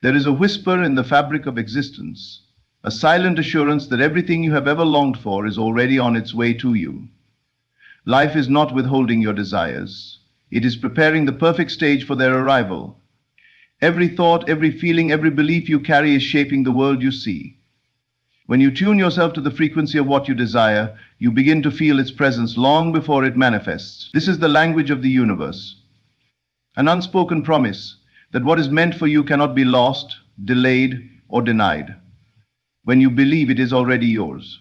There is a whisper in the fabric of existence, a silent assurance that everything you have ever longed for is already on its way to you. Life is not withholding your desires. It is preparing the perfect stage for their arrival. Every thought, every feeling, every belief you carry is shaping the world you see. When you tune yourself to the frequency of what you desire, you begin to feel its presence long before it manifests. This is the language of the universe, an unspoken promise that what is meant for you cannot be lost, delayed, or denied. When you believe it is already yours.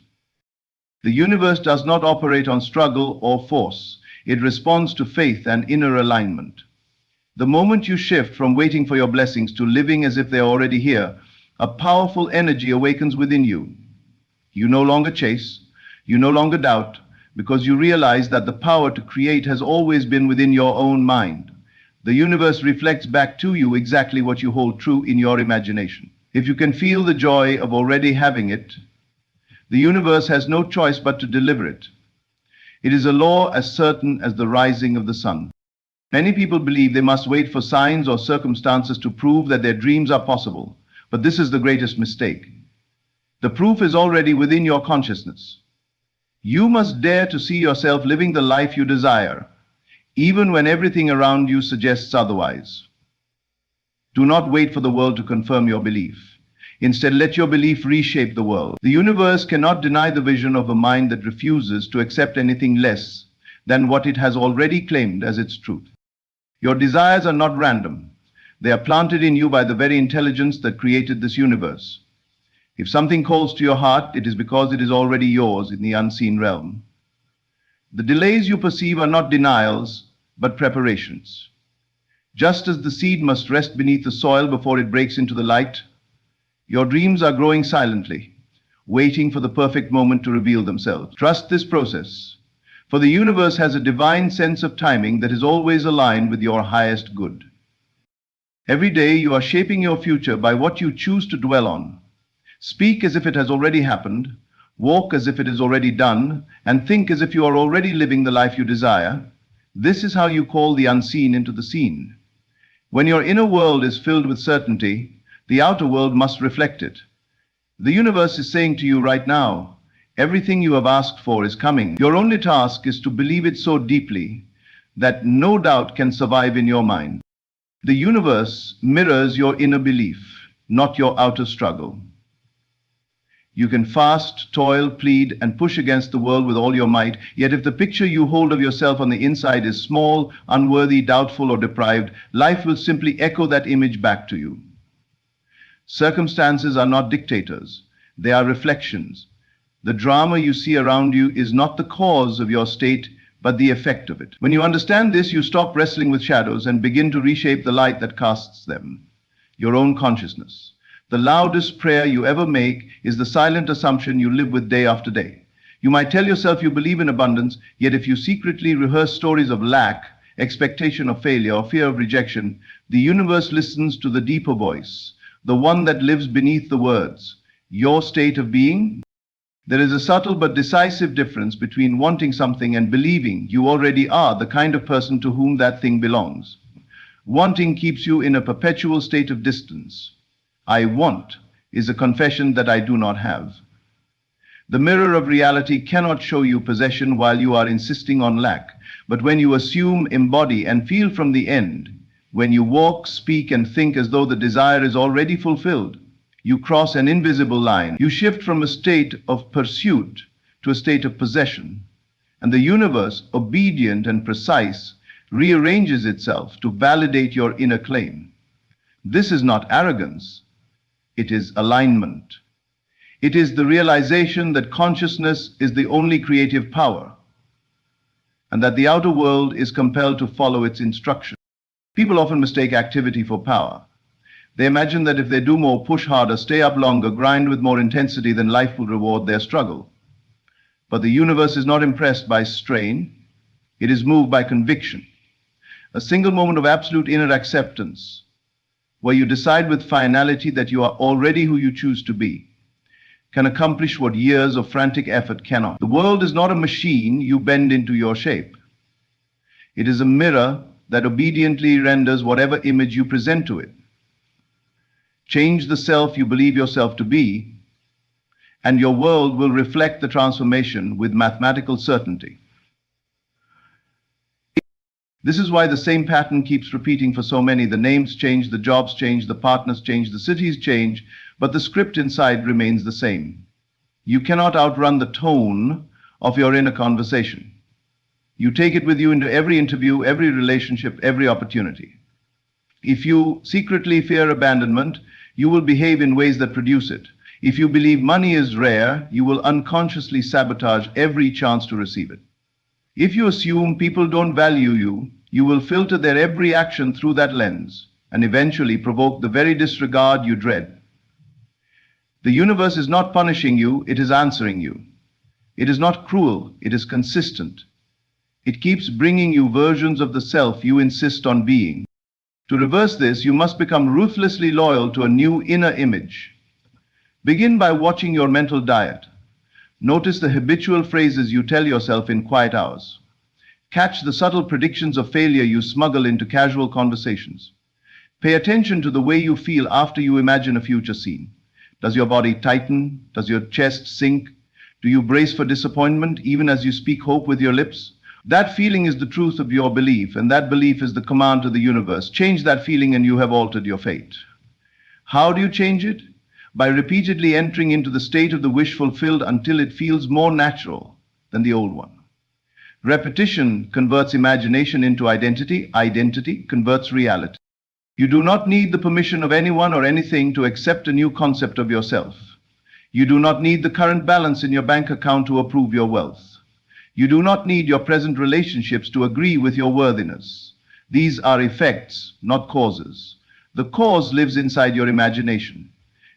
The universe does not operate on struggle or force. It responds to faith and inner alignment. The moment you shift from waiting for your blessings to living as if they are already here, a powerful energy awakens within you. You no longer chase, you no longer doubt, because you realize that the power to create has always been within your own mind. The universe reflects back to you exactly what you hold true in your imagination. If you can feel the joy of already having it, the universe has no choice but to deliver it. It is a law as certain as the rising of the sun. Many people believe they must wait for signs or circumstances to prove that their dreams are possible. But this is the greatest mistake. The proof is already within your consciousness. You must dare to see yourself living the life you desire, even when everything around you suggests otherwise. Do not wait for the world to confirm your belief. Instead, let your belief reshape the world. The universe cannot deny the vision of a mind that refuses to accept anything less than what it has already claimed as its truth. Your desires are not random. They are planted in you by the very intelligence that created this universe. If something calls to your heart, it is because it is already yours in the unseen realm. The delays you perceive are not denials, but preparations. Just as the seed must rest beneath the soil before it breaks into the light, your dreams are growing silently, waiting for the perfect moment to reveal themselves. Trust this process, for the universe has a divine sense of timing that is always aligned with your highest good. Every day you are shaping your future by what you choose to dwell on. Speak as if it has already happened, walk as if it is already done, and think as if you are already living the life you desire. This is how you call the unseen into the seen. When your inner world is filled with certainty, the outer world must reflect it. The universe is saying to you right now, everything you have asked for is coming. Your only task is to believe it so deeply that no doubt can survive in your mind. The universe mirrors your inner belief, not your outer struggle. You can fast, toil, plead, and push against the world with all your might, yet if the picture you hold of yourself on the inside is small, unworthy, doubtful, or deprived, life will simply echo that image back to you. Circumstances are not dictators, they are reflections. The drama you see around you is not the cause of your state, but the effect of it. When you understand this, you stop wrestling with shadows and begin to reshape the light that casts them, your own consciousness. The loudest prayer you ever make is the silent assumption you live with day after day. You might tell yourself you believe in abundance, yet if you secretly rehearse stories of lack, expectation of failure, or fear of rejection, the universe listens to the deeper voice, the one that lives beneath the words, your state of being. There is a subtle but decisive difference between wanting something and believing you already are the kind of person to whom that thing belongs. Wanting keeps you in a perpetual state of distance. I want is a confession that I do not have. The mirror of reality cannot show you possession while you are insisting on lack, but when you assume, embody, and feel from the end, when you walk, speak, and think as though the desire is already fulfilled, you cross an invisible line. You shift from a state of pursuit to a state of possession, and the universe, obedient and precise, rearranges itself to validate your inner claim. This is not arrogance, it is alignment. It is the realization that consciousness is the only creative power, and that the outer world is compelled to follow its instruction. People often mistake activity for power. They imagine that if they do more, push harder, stay up longer, grind with more intensity, then life will reward their struggle. But the universe is not impressed by strain, it is moved by conviction. A single moment of absolute inner acceptance, where you decide with finality that you are already who you choose to be, can accomplish what years of frantic effort cannot. The world is not a machine you bend into your shape. It is a mirror that obediently renders whatever image you present to it. Change the self you believe yourself to be, and your world will reflect the transformation with mathematical certainty. This is why the same pattern keeps repeating for so many. The names change, the jobs change, the partners change, the cities change, but the script inside remains the same. You cannot outrun the tone of your inner conversation. You take it with you into every interview, every relationship, every opportunity. If you secretly fear abandonment, you will behave in ways that produce it. If you believe money is rare, you will unconsciously sabotage every chance to receive it. If you assume people don't value you, you will filter their every action through that lens and eventually provoke the very disregard you dread. The universe is not punishing you, it is answering you. It is not cruel, it is consistent. It keeps bringing you versions of the self you insist on being. To reverse this, you must become ruthlessly loyal to a new inner image. Begin by watching your mental diet. Notice the habitual phrases you tell yourself in quiet hours. Catch the subtle predictions of failure you smuggle into casual conversations. Pay attention to the way you feel after you imagine a future scene. Does your body tighten? Does your chest sink? Do you brace for disappointment even as you speak hope with your lips? That feeling is the truth of your belief, and that belief is the command to the universe. Change that feeling and you have altered your fate. How do you change it? By repeatedly entering into the state of the wish fulfilled until it feels more natural than the old one. Repetition converts imagination into identity. Identity converts reality. You do not need the permission of anyone or anything to accept a new concept of yourself. You do not need the current balance in your bank account to approve your wealth. You do not need your present relationships to agree with your worthiness. These are effects, not causes. The cause lives inside your imagination,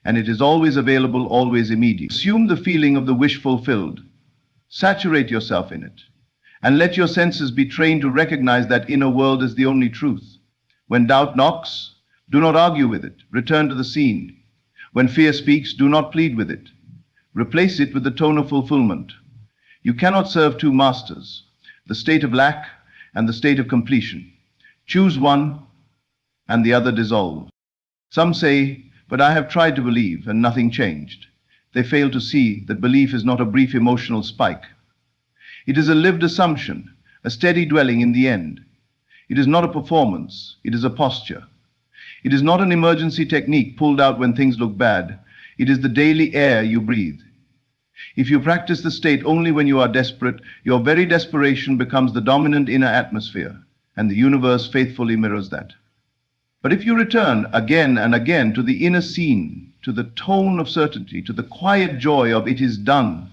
and it is always available, always immediate. Assume the feeling of the wish fulfilled. Saturate yourself in it, and let your senses be trained to recognize that inner world as the only truth. When doubt knocks, do not argue with it. Return to the scene. When fear speaks, do not plead with it. Replace it with the tone of fulfillment. You cannot serve two masters, the state of lack and the state of completion. Choose one, and the other dissolve. Some say, but I have tried to believe, and nothing changed. They fail to see that belief is not a brief emotional spike. It is a lived assumption, a steady dwelling in the end. It is not a performance, it is a posture. It is not an emergency technique pulled out when things look bad. It is the daily air you breathe. If you practice the state only when you are desperate, your very desperation becomes the dominant inner atmosphere, and the universe faithfully mirrors that. But if you return again and again to the inner scene, to the tone of certainty, to the quiet joy of it is done,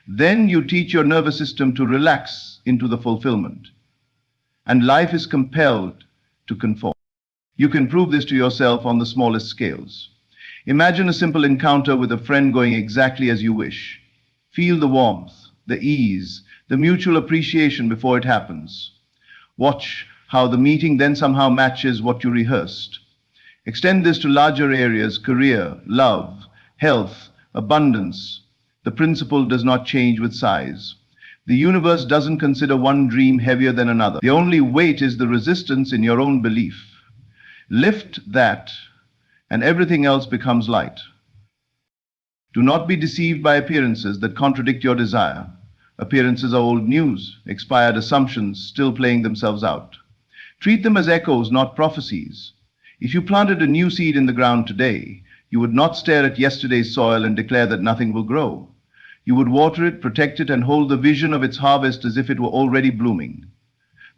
then you teach your nervous system to relax into the fulfillment, and life is compelled to conform. You can prove this to yourself on the smallest scales. Imagine a simple encounter with a friend going exactly as you wish. Feel the warmth, the ease, the mutual appreciation before it happens. Watch how the meeting then somehow matches what you rehearsed. Extend this to larger areas: career, love, health, abundance. The principle does not change with size. The universe doesn't consider one dream heavier than another. The only weight is the resistance in your own belief. Lift that, and everything else becomes light. Do not be deceived by appearances that contradict your desire. Appearances are old news, expired assumptions still playing themselves out. Treat them as echoes, not prophecies. If you planted a new seed in the ground today, you would not stare at yesterday's soil and declare that nothing will grow. You would water it, protect it, and hold the vision of its harvest as if it were already blooming.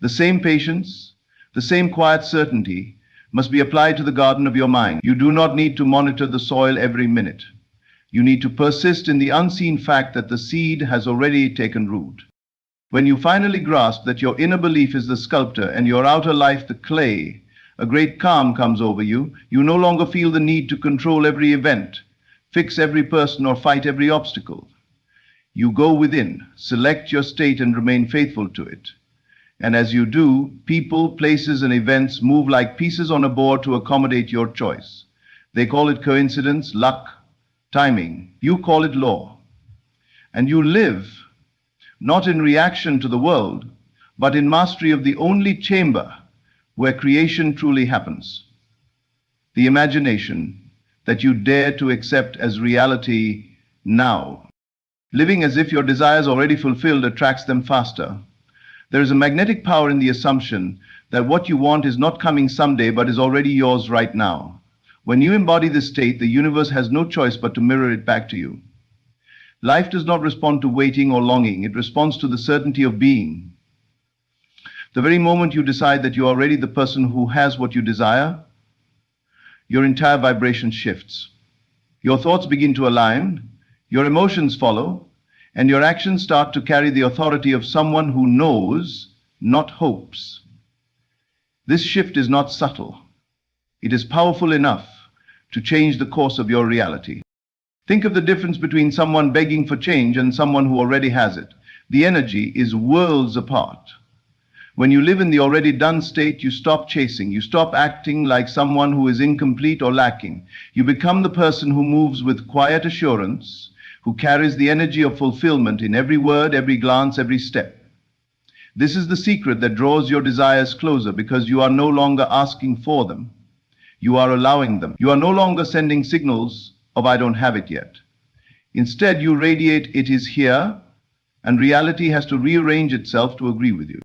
The same patience, the same quiet certainty must be applied to the garden of your mind. You do not need to monitor the soil every minute. You need to persist in the unseen fact that the seed has already taken root. When you finally grasp that your inner belief is the sculptor and your outer life the clay, a great calm comes over you. You no longer feel the need to control every event, fix every person, or fight every obstacle. You go within, select your state, and remain faithful to it. And as you do, people, places, and events move like pieces on a board to accommodate your choice. They call it coincidence, luck, timing. You call it law. And you live, not in reaction to the world, but in mastery of the only chamber where creation truly happens. The imagination, that you dare to accept as reality now. Living as if your desires already fulfilled attracts them faster. There is a magnetic power in the assumption that what you want is not coming someday but is already yours right now. When you embody this state, the universe has no choice but to mirror it back to you. Life does not respond to waiting or longing, it responds to the certainty of being. The very moment you decide that you are already the person who has what you desire, your entire vibration shifts. Your thoughts begin to align, your emotions follow, and your actions start to carry the authority of someone who knows, not hopes. This shift is not subtle. It is powerful enough to change the course of your reality. Think of the difference between someone begging for change and someone who already has it. The energy is worlds apart. When you live in the already done state, you stop chasing. You stop acting like someone who is incomplete or lacking. You become the person who moves with quiet assurance, who carries the energy of fulfillment in every word, every glance, every step. This is the secret that draws your desires closer, because you are no longer asking for them. You are allowing them. You are no longer sending signals of "I don't have it yet." Instead, you radiate "it is here," and reality has to rearrange itself to agree with you.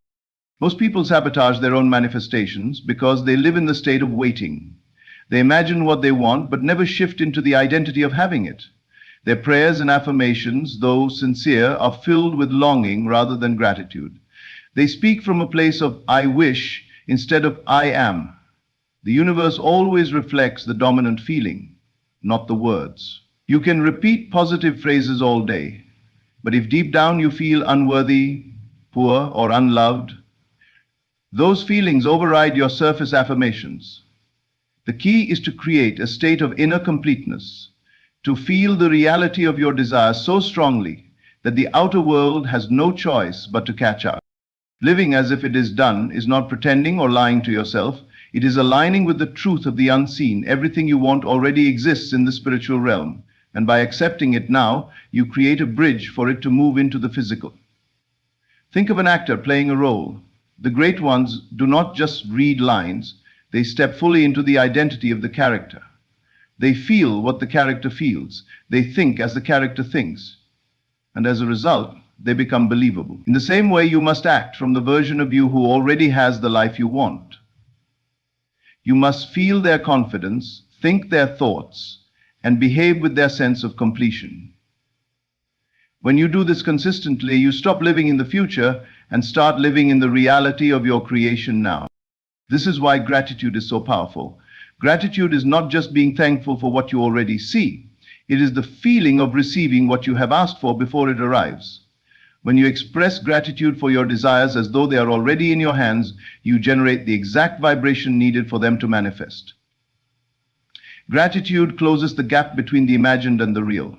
Most people sabotage their own manifestations because they live in the state of waiting. They imagine what they want but never shift into the identity of having it. Their prayers and affirmations, though sincere, are filled with longing rather than gratitude. They speak from a place of "I wish" instead of "I am." The universe always reflects the dominant feeling, not the words. You can repeat positive phrases all day, but if deep down you feel unworthy, poor, or unloved, those feelings override your surface affirmations. The key is to create a state of inner completeness, to feel the reality of your desires so strongly that the outer world has no choice but to catch up. Living as if it is done is not pretending or lying to yourself. It is aligning with the truth of the unseen. Everything you want already exists in the spiritual realm, and by accepting it now, you create a bridge for it to move into the physical. Think of an actor playing a role. The great ones do not just read lines, they step fully into the identity of the character. They feel what the character feels, they think as the character thinks, and as a result, they become believable. In the same way, you must act from the version of you who already has the life you want. You must feel their confidence, think their thoughts, and behave with their sense of completion. When you do this consistently, you stop living in the future and start living in the reality of your creation now. This is why gratitude is so powerful. Gratitude is not just being thankful for what you already see. It is the feeling of receiving what you have asked for before it arrives. When you express gratitude for your desires as though they are already in your hands, you generate the exact vibration needed for them to manifest. Gratitude closes the gap between the imagined and the real.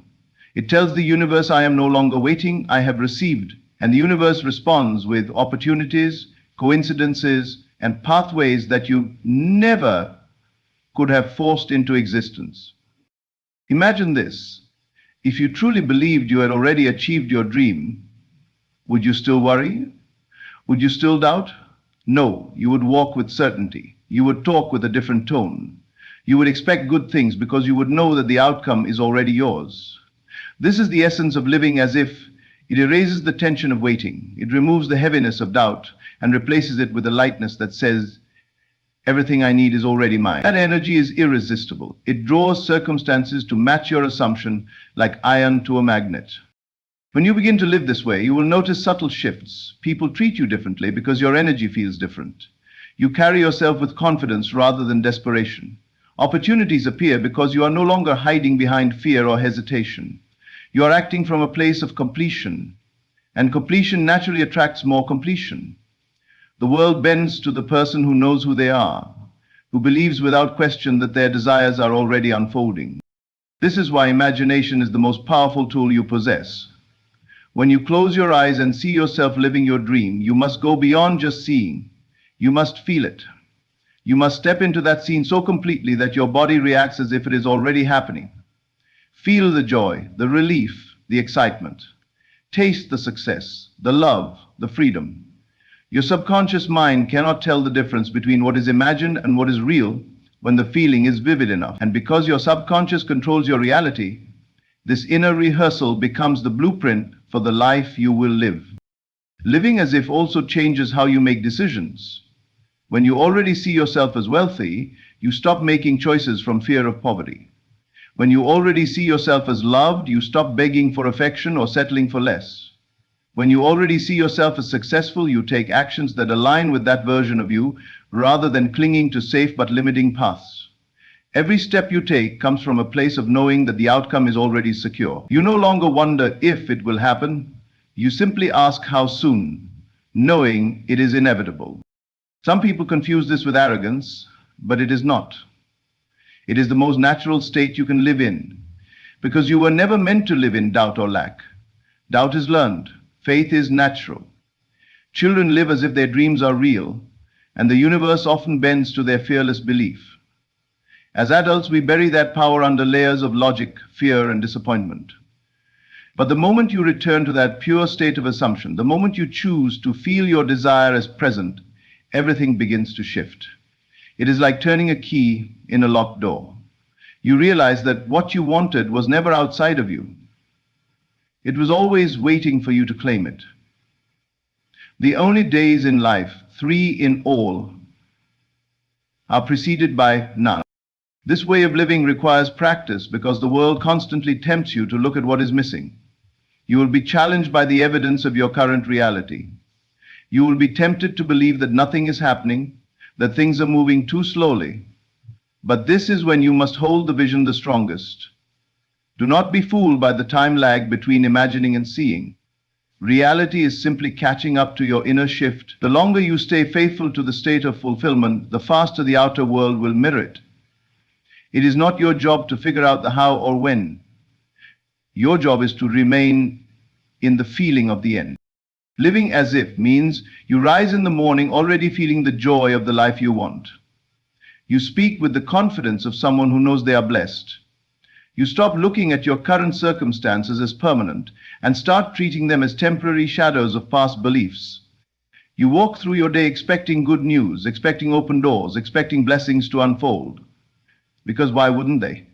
It tells the universe, "I am no longer waiting, I have received." And the universe responds with opportunities, coincidences, and pathways that you never could have forced into existence. Imagine this. If you truly believed you had already achieved your dream, would you still worry? Would you still doubt? No, you would walk with certainty. You would talk with a different tone. You would expect good things because you would know that the outcome is already yours. This is the essence of living as if. It erases the tension of waiting. It removes the heaviness of doubt and replaces it with a lightness that says, "Everything I need is already mine." That energy is irresistible. It draws circumstances to match your assumption like iron to a magnet. When you begin to live this way, you will notice subtle shifts. People treat you differently because your energy feels different. You carry yourself with confidence rather than desperation. Opportunities appear because you are no longer hiding behind fear or hesitation. You are acting from a place of completion, and completion naturally attracts more completion. The world bends to the person who knows who they are, who believes without question that their desires are already unfolding. This is why imagination is the most powerful tool you possess. When you close your eyes and see yourself living your dream, you must go beyond just seeing. You must feel it. You must step into that scene so completely that your body reacts as if it is already happening. Feel the joy, the relief, the excitement. Taste the success, the love, the freedom. Your subconscious mind cannot tell the difference between what is imagined and what is real when the feeling is vivid enough. And because your subconscious controls your reality, this inner rehearsal becomes the blueprint for the life you will live. Living as if also changes how you make decisions. When you already see yourself as wealthy, you stop making choices from fear of poverty. When you already see yourself as loved, you stop begging for affection or settling for less. When you already see yourself as successful, you take actions that align with that version of you rather than clinging to safe but limiting paths. Every step you take comes from a place of knowing that the outcome is already secure. You no longer wonder if it will happen. You simply ask how soon, knowing it is inevitable. Some people confuse this with arrogance, but it is not. It is the most natural state you can live in, because you were never meant to live in doubt or lack. Doubt is learned. Faith is natural. Children live as if their dreams are real, and the universe often bends to their fearless belief. As adults, we bury that power under layers of logic, fear, and disappointment. But the moment you return to that pure state of assumption, the moment you choose to feel your desire as present, everything begins to shift. It is like turning a key in a locked door. You realize that what you wanted was never outside of you. It was always waiting for you to claim it. The only days in life, 3 in all, are preceded by none. This way of living requires practice because the world constantly tempts you to look at what is missing. You will be challenged by the evidence of your current reality. You will be tempted to believe that nothing is happening, that things are moving too slowly. But this is when you must hold the vision the strongest. Do not be fooled by the time lag between imagining and seeing. Reality is simply catching up to your inner shift. The longer you stay faithful to the state of fulfillment, the faster the outer world will mirror it. It is not your job to figure out the how or when. Your job is to remain in the feeling of the end. Living as if means you rise in the morning already feeling the joy of the life you want. You speak with the confidence of someone who knows they are blessed. You stop looking at your current circumstances as permanent and start treating them as temporary shadows of past beliefs. You walk through your day expecting good news, expecting open doors, expecting blessings to unfold. Because why wouldn't they,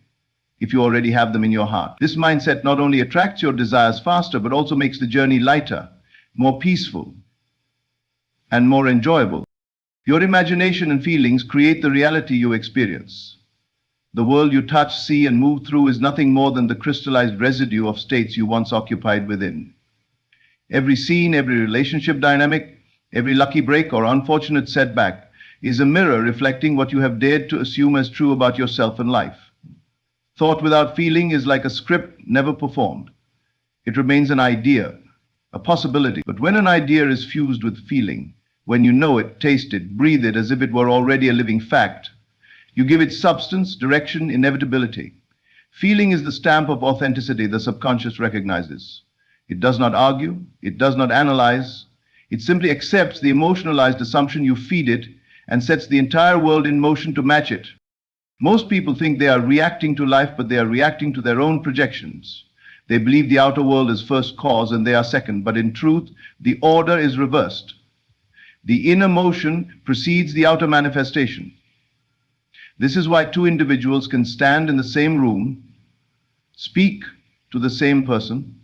if you already have them in your heart? This mindset not only attracts your desires faster, but also makes the journey lighter, more peaceful, and more enjoyable. Your imagination and feelings create the reality you experience. The world you touch, see, and move through is nothing more than the crystallized residue of states you once occupied within. Every scene, every relationship dynamic, every lucky break or unfortunate setback is a mirror reflecting what you have dared to assume as true about yourself and life. Thought without feeling is like a script never performed. It remains an idea, a possibility. But when an idea is fused with feeling, when you know it, taste it, breathe it as if it were already a living fact, you give it substance, direction, inevitability. Feeling is the stamp of authenticity the subconscious recognizes. It does not argue, it does not analyze, it simply accepts the emotionalized assumption you feed it and sets the entire world in motion to match it. Most people think they are reacting to life, but they are reacting to their own projections. They believe the outer world is first cause and they are second, but in truth, the order is reversed. The inner motion precedes the outer manifestation. This is why two individuals can stand in the same room, speak to the same person,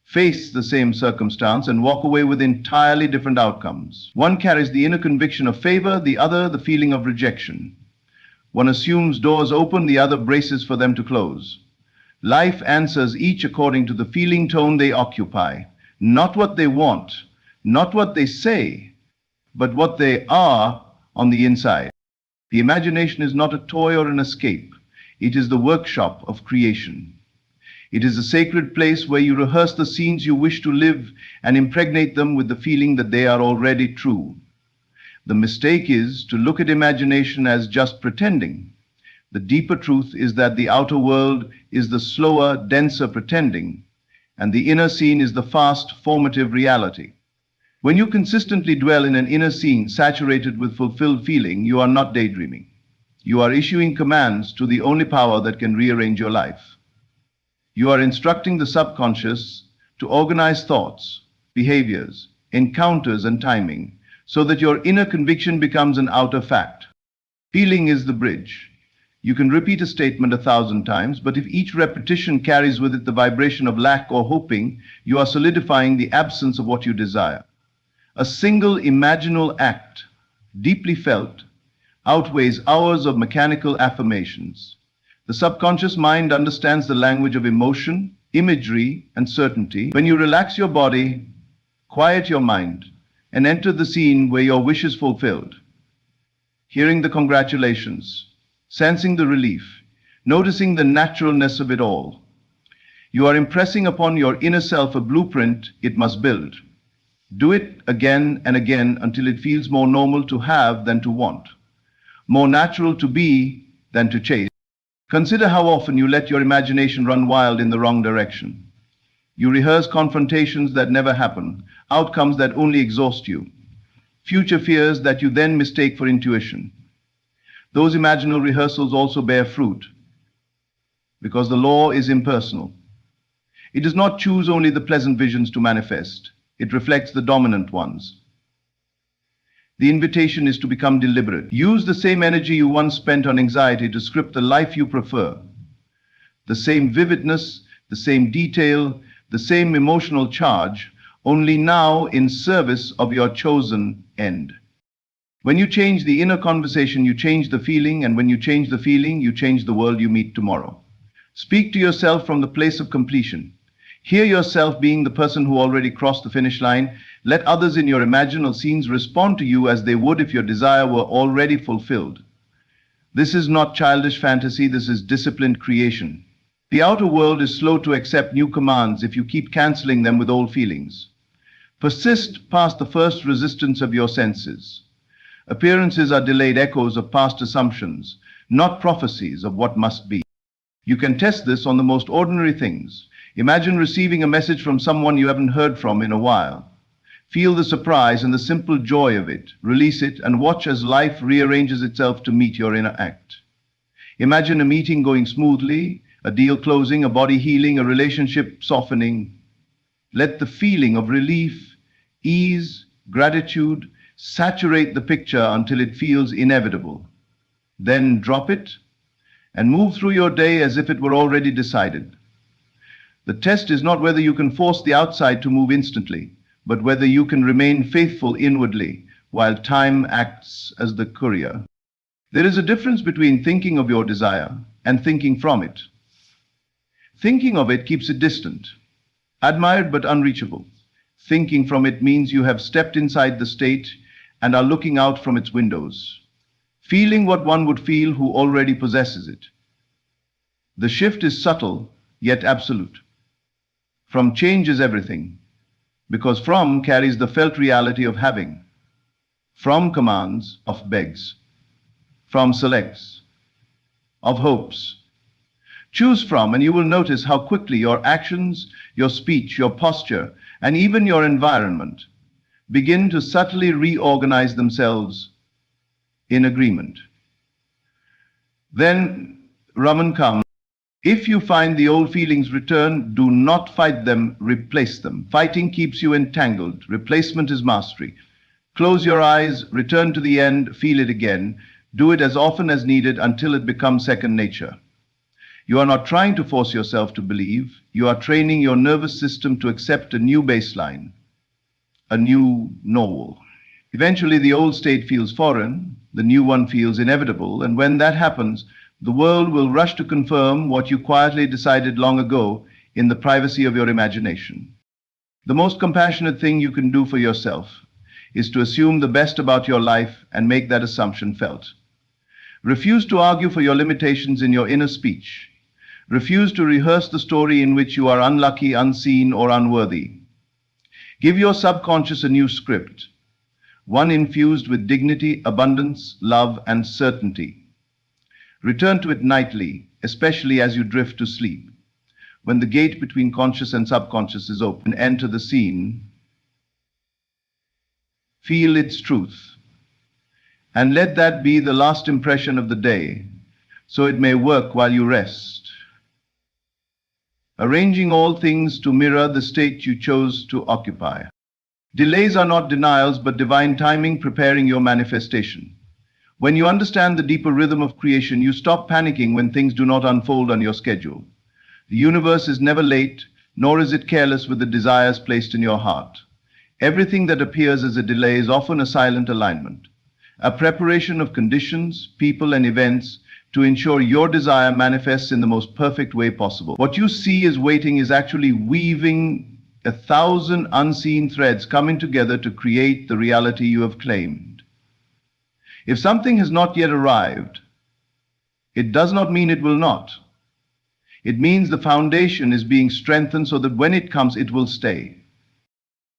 face the same circumstance, and walk away with entirely different outcomes. One carries the inner conviction of favor, the other the feeling of rejection. One assumes doors open, the other braces for them to close. Life answers each according to the feeling tone they occupy, not what they want, not what they say, but what they are on the inside. The imagination is not a toy or an escape. It is the workshop of creation. It is a sacred place where you rehearse the scenes you wish to live and impregnate them with the feeling that they are already true. The mistake is to look at imagination as just pretending. The deeper truth is that the outer world is the slower, denser pretending, and the inner scene is the fast, formative reality. When you consistently dwell in an inner scene saturated with fulfilled feeling, you are not daydreaming. You are issuing commands to the only power that can rearrange your life. You are instructing the subconscious to organize thoughts, behaviors, encounters, and timing so that your inner conviction becomes an outer fact. Feeling is the bridge. You can repeat a statement 1,000 times, but if each repetition carries with it the vibration of lack or hoping, you are solidifying the absence of what you desire. A single imaginal act, deeply felt, outweighs hours of mechanical affirmations. The subconscious mind understands the language of emotion, imagery, and certainty. When you relax your body, quiet your mind, and enter the scene where your wish is fulfilled, hearing the congratulations, sensing the relief, noticing the naturalness of it all, you are impressing upon your inner self a blueprint it must build. Do it again and again until it feels more normal to have than to want, more natural to be than to chase. Consider how often you let your imagination run wild in the wrong direction. You rehearse confrontations that never happen, outcomes that only exhaust you, future fears that you then mistake for intuition. Those imaginal rehearsals also bear fruit, because the law is impersonal. It does not choose only the pleasant visions to manifest. It reflects the dominant ones. The invitation is to become deliberate. Use the same energy you once spent on anxiety to script the life you prefer. The same vividness, the same detail, the same emotional charge, only now in service of your chosen end. When you change the inner conversation, you change the feeling, and when you change the feeling, you change the world you meet tomorrow. Speak to yourself from the place of completion. Hear yourself being the person who already crossed the finish line. Let others in your imaginal scenes respond to you as they would if your desire were already fulfilled. This is not childish fantasy, this is disciplined creation. The outer world is slow to accept new commands if you keep canceling them with old feelings. Persist past the first resistance of your senses. Appearances are delayed echoes of past assumptions, not prophecies of what must be. You can test this on the most ordinary things. Imagine receiving a message from someone you haven't heard from in a while. Feel the surprise and the simple joy of it. Release it and watch as life rearranges itself to meet your inner act. Imagine a meeting going smoothly, a deal closing, a body healing, a relationship softening. Let the feeling of relief, ease, gratitude, saturate the picture until it feels inevitable. Then drop it and move through your day as if it were already decided. The test is not whether you can force the outside to move instantly, but whether you can remain faithful inwardly while time acts as the courier. There is a difference between thinking of your desire and thinking from it. Thinking of it keeps it distant, admired but unreachable. Thinking from it means you have stepped inside the state and are looking out from its windows, feeling what one would feel who already possesses it. The shift is subtle, yet absolute. From changes everything, because from carries the felt reality of having. From commands, of begs. From selects, of hopes. Choose from, and you will notice how quickly your actions, your speech, your posture, and even your environment begin to subtly reorganize themselves in agreement. Then Raman comes. If you find the old feelings return, do not fight them, replace them. Fighting keeps you entangled. Replacement is mastery. Close your eyes, return to the end, feel it again. Do it as often as needed until it becomes second nature. You are not trying to force yourself to believe. You are training your nervous system to accept a new baseline, a new normal. Eventually, the old state feels foreign, the new one feels inevitable, and when that happens, the world will rush to confirm what you quietly decided long ago in the privacy of your imagination. The most compassionate thing you can do for yourself is to assume the best about your life and make that assumption felt. Refuse to argue for your limitations in your inner speech. Refuse to rehearse the story in which you are unlucky, unseen, or unworthy. Give your subconscious a new script, one infused with dignity, abundance, love, and certainty. Return to it nightly, especially as you drift to sleep. When the gate between conscious and subconscious is open, enter the scene. Feel its truth, and let that be the last impression of the day, so it may work while you rest. Arranging all things to mirror the state you chose to occupy. Delays are not denials, but divine timing preparing your manifestation. When you understand the deeper rhythm of creation, you stop panicking when things do not unfold on your schedule. The universe is never late, nor is it careless with the desires placed in your heart. Everything that appears as a delay is often a silent alignment, a preparation of conditions, people, and events to ensure your desire manifests in the most perfect way possible. What you see as waiting is actually weaving 1,000 unseen threads coming together to create the reality you have claimed. If something has not yet arrived, it does not mean it will not. It means the foundation is being strengthened so that when it comes, it will stay.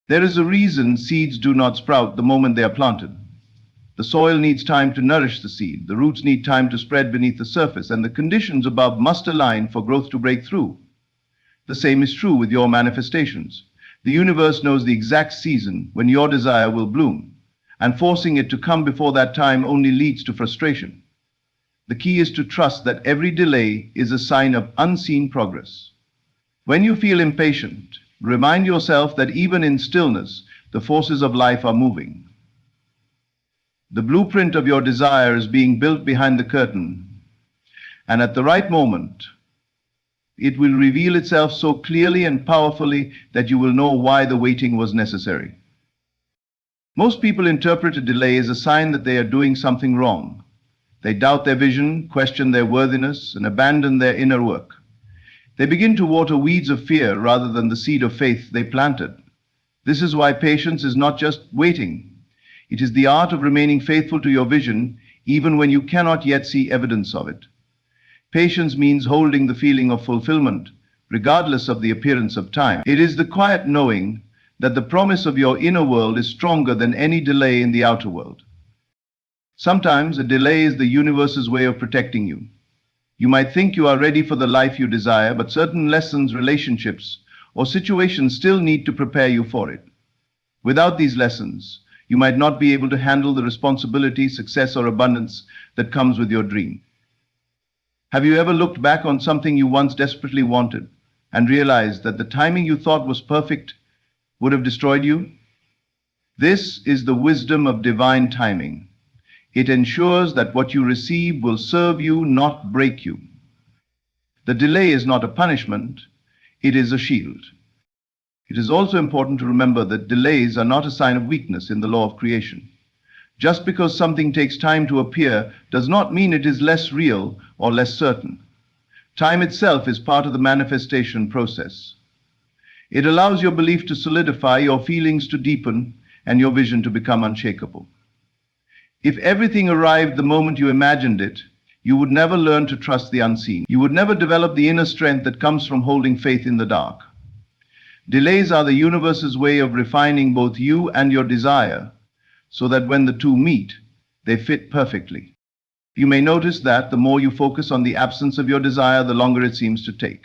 There is a reason seeds do not sprout the moment they are planted. The soil needs time to nourish the seed, the roots need time to spread beneath the surface, and the conditions above must align for growth to break through. The same is true with your manifestations. The universe knows the exact season when your desire will bloom, and forcing it to come before that time only leads to frustration. The key is to trust that every delay is a sign of unseen progress. When you feel impatient, remind yourself that even in stillness, the forces of life are moving. The blueprint of your desire is being built behind the curtain, and at the right moment, it will reveal itself so clearly and powerfully that you will know why the waiting was necessary. Most people interpret a delay as a sign that they are doing something wrong. They doubt their vision, question their worthiness, and abandon their inner work. They begin to water weeds of fear rather than the seed of faith they planted. This is why patience is not just waiting. It is the art of remaining faithful to your vision even when you cannot yet see evidence of it. Patience means holding the feeling of fulfillment, regardless of the appearance of time. It is the quiet knowing that the promise of your inner world is stronger than any delay in the outer world. Sometimes a delay is the universe's way of protecting you. You might think you are ready for the life you desire, but certain lessons, relationships, or situations still need to prepare you for it. Without these lessons, you might not be able to handle the responsibility, success, or abundance that comes with your dream. Have you ever looked back on something you once desperately wanted and realized that the timing you thought was perfect would have destroyed you? This is the wisdom of divine timing. It ensures that what you receive will serve you, not break you. The delay is not a punishment, it is a shield. It is also important to remember that delays are not a sign of weakness in the law of creation. Just because something takes time to appear does not mean it is less real or less certain. Time itself is part of the manifestation process. It allows your belief to solidify, your feelings to deepen, and your vision to become unshakable. If everything arrived the moment you imagined it, you would never learn to trust the unseen. You would never develop the inner strength that comes from holding faith in the dark. Delays are the universe's way of refining both you and your desire, so that when the two meet, they fit perfectly. You may notice that the more you focus on the absence of your desire, the longer it seems to take.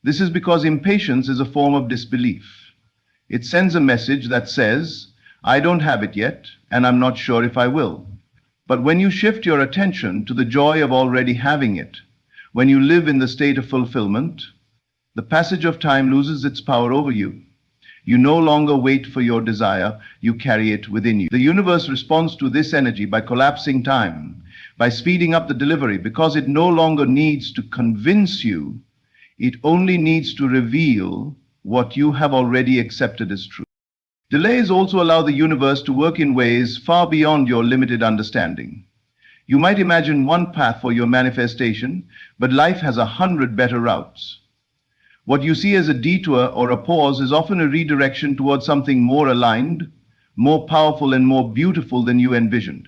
This is because impatience is a form of disbelief. It sends a message that says, I don't have it yet, and I'm not sure if I will. But when you shift your attention to the joy of already having it, when you live in the state of fulfillment, the passage of time loses its power over you. You no longer wait for your desire, you carry it within you. The universe responds to this energy by collapsing time, by speeding up the delivery, because it no longer needs to convince you, it only needs to reveal what you have already accepted as true. Delays also allow the universe to work in ways far beyond your limited understanding. You might imagine one path for your manifestation, but life has 100 better routes. What you see as a detour or a pause is often a redirection towards something more aligned, more powerful, and more beautiful than you envisioned.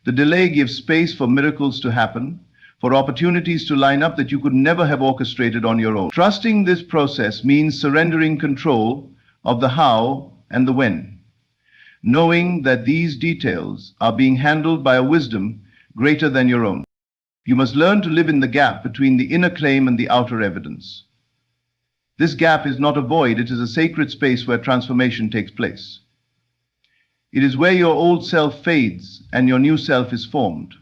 The delay gives space for miracles to happen, for opportunities to line up that you could never have orchestrated on your own. Trusting this process means surrendering control of the how and the when, knowing that these details are being handled by a wisdom greater than your own. You must learn to live in the gap between the inner claim and the outer evidence. This gap is not a void, it is a sacred space where transformation takes place. It is where your old self fades and your new self is formed.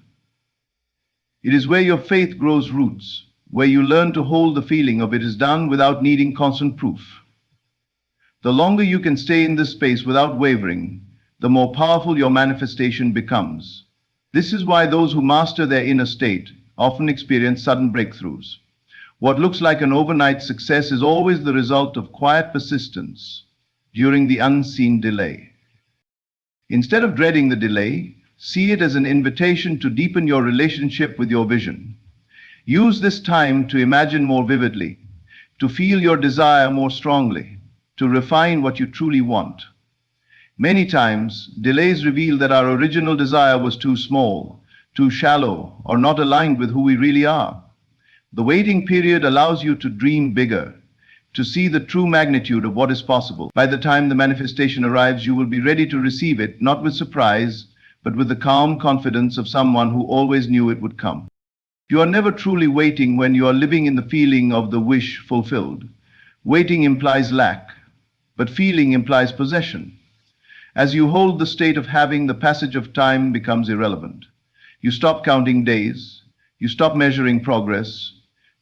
It is where your faith grows roots, where you learn to hold the feeling of it is done without needing constant proof. The longer you can stay in this space without wavering, the more powerful your manifestation becomes. This is why those who master their inner state often experience sudden breakthroughs. What looks like an overnight success is always the result of quiet persistence during the unseen delay. Instead of dreading the delay, see it as an invitation to deepen your relationship with your vision. Use this time to imagine more vividly, to feel your desire more strongly, to refine what you truly want. Many times, delays reveal that our original desire was too small, too shallow, or not aligned with who we really are. The waiting period allows you to dream bigger, to see the true magnitude of what is possible. By the time the manifestation arrives, you will be ready to receive it, not with surprise, but with the calm confidence of someone who always knew it would come. You are never truly waiting when you are living in the feeling of the wish fulfilled. Waiting implies lack, but feeling implies possession. As you hold the state of having, the passage of time becomes irrelevant. You stop counting days, you stop measuring progress,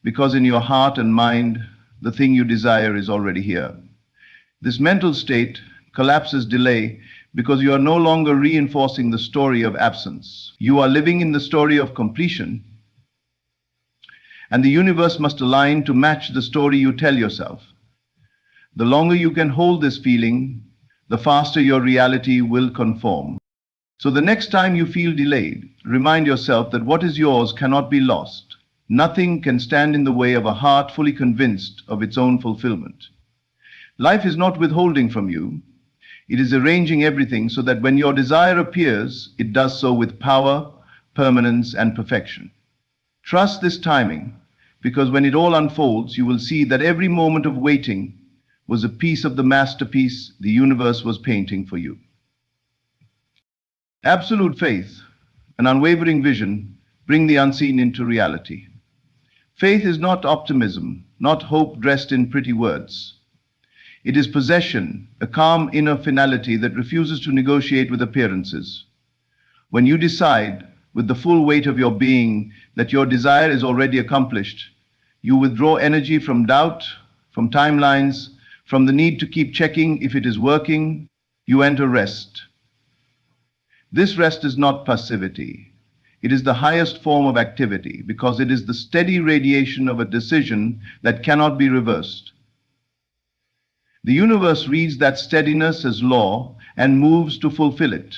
because in your heart and mind, the thing you desire is already here. This mental state collapses delay because you are no longer reinforcing the story of absence. You are living in the story of completion, and the universe must align to match the story you tell yourself. The longer you can hold this feeling, the faster your reality will conform. So the next time you feel delayed, remind yourself that what is yours cannot be lost. Nothing can stand in the way of a heart fully convinced of its own fulfillment. Life is not withholding from you. It is arranging everything so that when your desire appears, it does so with power, permanence, and perfection. Trust this timing, because when it all unfolds, you will see that every moment of waiting was a piece of the masterpiece the universe was painting for you. Absolute faith, an unwavering vision, bring the unseen into reality. Faith is not optimism, not hope dressed in pretty words. It is possession, a calm inner finality that refuses to negotiate with appearances. When you decide, with the full weight of your being, that your desire is already accomplished, you withdraw energy from doubt, from timelines, from the need to keep checking if it is working. You enter rest. This rest is not passivity. It is the highest form of activity because it is the steady radiation of a decision that cannot be reversed. The universe reads that steadiness as law and moves to fulfill it.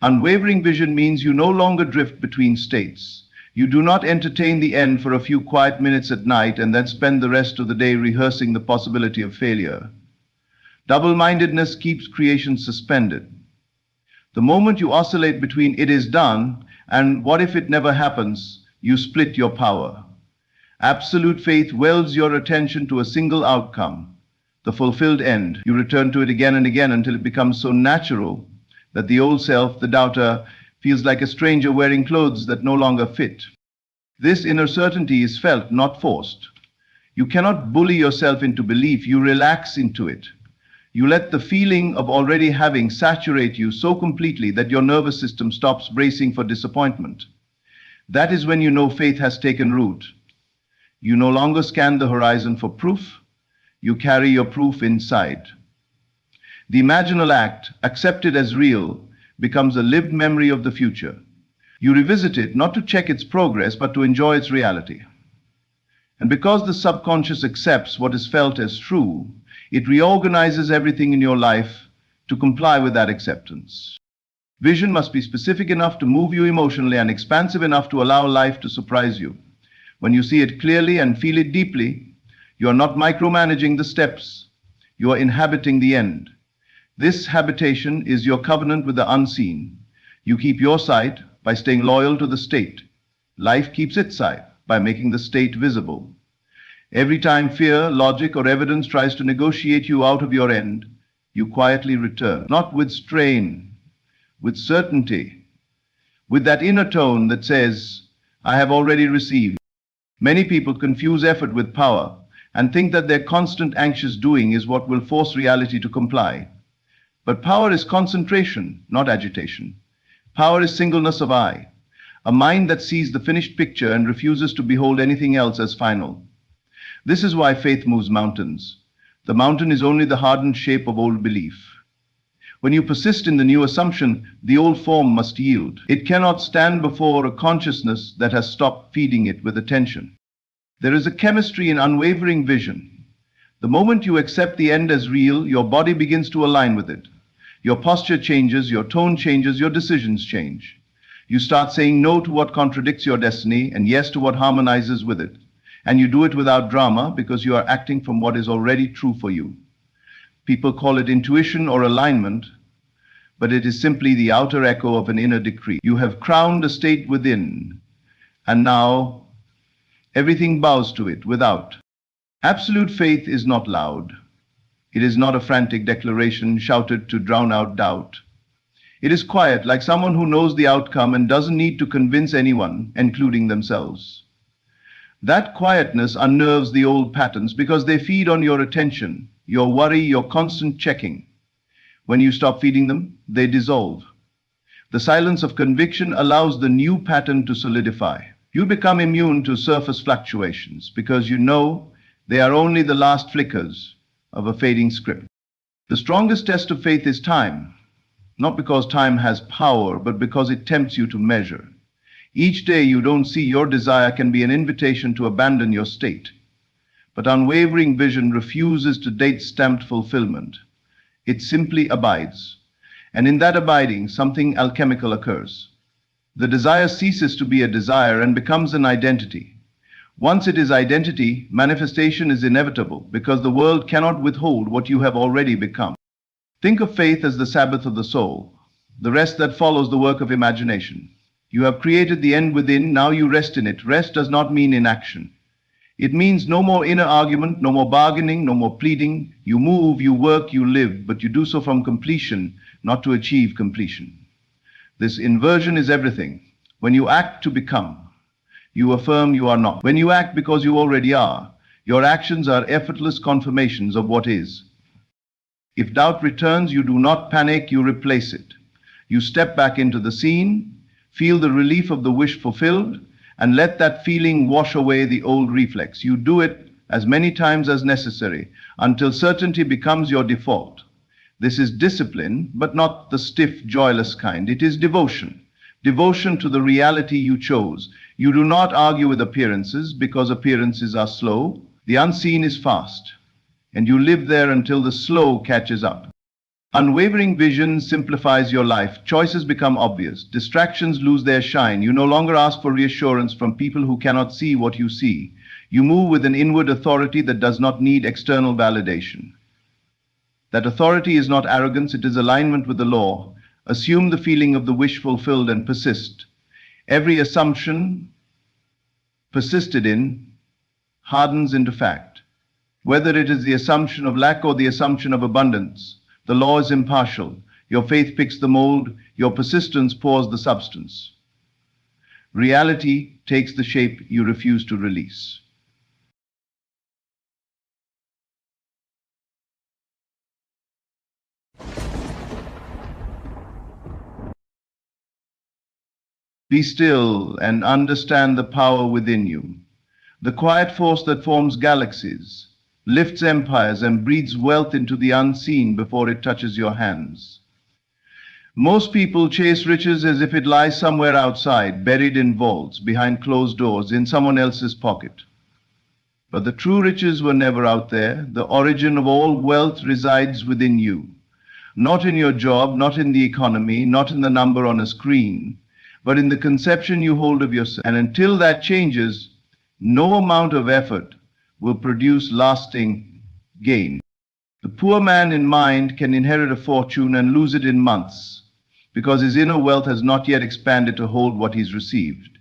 Unwavering vision means you no longer drift between states. You do not entertain the end for a few quiet minutes at night and then spend the rest of the day rehearsing the possibility of failure. Double-mindedness keeps creation suspended. The moment you oscillate between "it is done" and "what if it never happens," you split your power. Absolute faith welds your attention to a single outcome, the fulfilled end. You return to it again and again until it becomes so natural that the old self, the doubter, feels like a stranger wearing clothes that no longer fit. This inner certainty is felt, not forced. You cannot bully yourself into belief, you relax into it. You let the feeling of already having saturate you so completely that your nervous system stops bracing for disappointment. That is when you know faith has taken root. You no longer scan the horizon for proof, you carry your proof inside. The imaginal act, accepted as real, becomes a lived memory of the future. You revisit it not to check its progress, but to enjoy its reality. And because the subconscious accepts what is felt as true, it reorganizes everything in your life to comply with that acceptance. Vision must be specific enough to move you emotionally and expansive enough to allow life to surprise you. When you see it clearly and feel it deeply, you are not micromanaging the steps, you are inhabiting the end. This habitation is your covenant with the unseen. You keep your sight by staying loyal to the state. Life keeps its sight by making the state visible. Every time fear, logic, or evidence tries to negotiate you out of your end, you quietly return, not with strain, with certainty, with that inner tone that says, "I have already received." Many people confuse effort with power and think that their constant anxious doing is what will force reality to comply. But power is concentration, not agitation. Power is singleness of eye, a mind that sees the finished picture and refuses to behold anything else as final. This is why faith moves mountains. The mountain is only the hardened shape of old belief. When you persist in the new assumption, the old form must yield. It cannot stand before a consciousness that has stopped feeding it with attention. There is a chemistry in unwavering vision. The moment you accept the end as real, your body begins to align with it. Your posture changes, your tone changes, your decisions change. You start saying no to what contradicts your destiny and yes to what harmonizes with it. And you do it without drama because you are acting from what is already true for you. People call it intuition or alignment, but it is simply the outer echo of an inner decree. You have crowned a state within, and now everything bows to it without. Absolute faith is not loud. It is not a frantic declaration shouted to drown out doubt. It is quiet, like someone who knows the outcome and doesn't need to convince anyone, including themselves. That quietness unnerves the old patterns because they feed on your attention, your worry, your constant checking. When you stop feeding them, they dissolve. The silence of conviction allows the new pattern to solidify. You become immune to surface fluctuations because you know they are only the last flickers of a fading script. The strongest test of faith is time, not because time has power, but because it tempts you to measure. Each day you don't see your desire can be an invitation to abandon your state. But unwavering vision refuses to date-stamped fulfillment. It simply abides. And in that abiding, something alchemical occurs. The desire ceases to be a desire and becomes an identity. Once it is identity, manifestation is inevitable because the world cannot withhold what you have already become. Think of faith as the Sabbath of the soul, the rest that follows the work of imagination. You have created the end within, now you rest in it. Rest does not mean inaction. It means no more inner argument, no more bargaining, no more pleading. You move, you work, you live, but you do so from completion, not to achieve completion. This inversion is everything. When you act to become, you affirm you are not. When you act because you already are, your actions are effortless confirmations of what is. If doubt returns, you do not panic, you replace it. You step back into the scene, feel the relief of the wish fulfilled, and let that feeling wash away the old reflex. You do it as many times as necessary until certainty becomes your default. This is discipline, but not the stiff, joyless kind. It is devotion. Devotion to the reality you chose. You do not argue with appearances because appearances are slow. The unseen is fast, and you live there until the slow catches up. Unwavering vision simplifies your life. Choices become obvious. Distractions lose their shine. You no longer ask for reassurance from people who cannot see what you see. You move with an inward authority that does not need external validation. That authority is not arrogance, it is alignment with the law. Assume the feeling of the wish fulfilled and persist. Every assumption persisted in hardens into fact. Whether it is the assumption of lack or the assumption of abundance, the law is impartial. Your faith picks the mold, your persistence pours the substance. Reality takes the shape you refuse to release. Be still and understand the power within you, the quiet force that forms galaxies, lifts empires, and breathes wealth into the unseen before it touches your hands. Most people chase riches as if it lies somewhere outside, buried in vaults, behind closed doors, in someone else's pocket. But the true riches were never out there. The origin of all wealth resides within you, not in your job, not in the economy, not in the number on a screen, but in the conception you hold of yourself. And until that changes, no amount of effort will produce lasting gain. The poor man in mind can inherit a fortune and lose it in months because his inner wealth has not yet expanded to hold what he's received.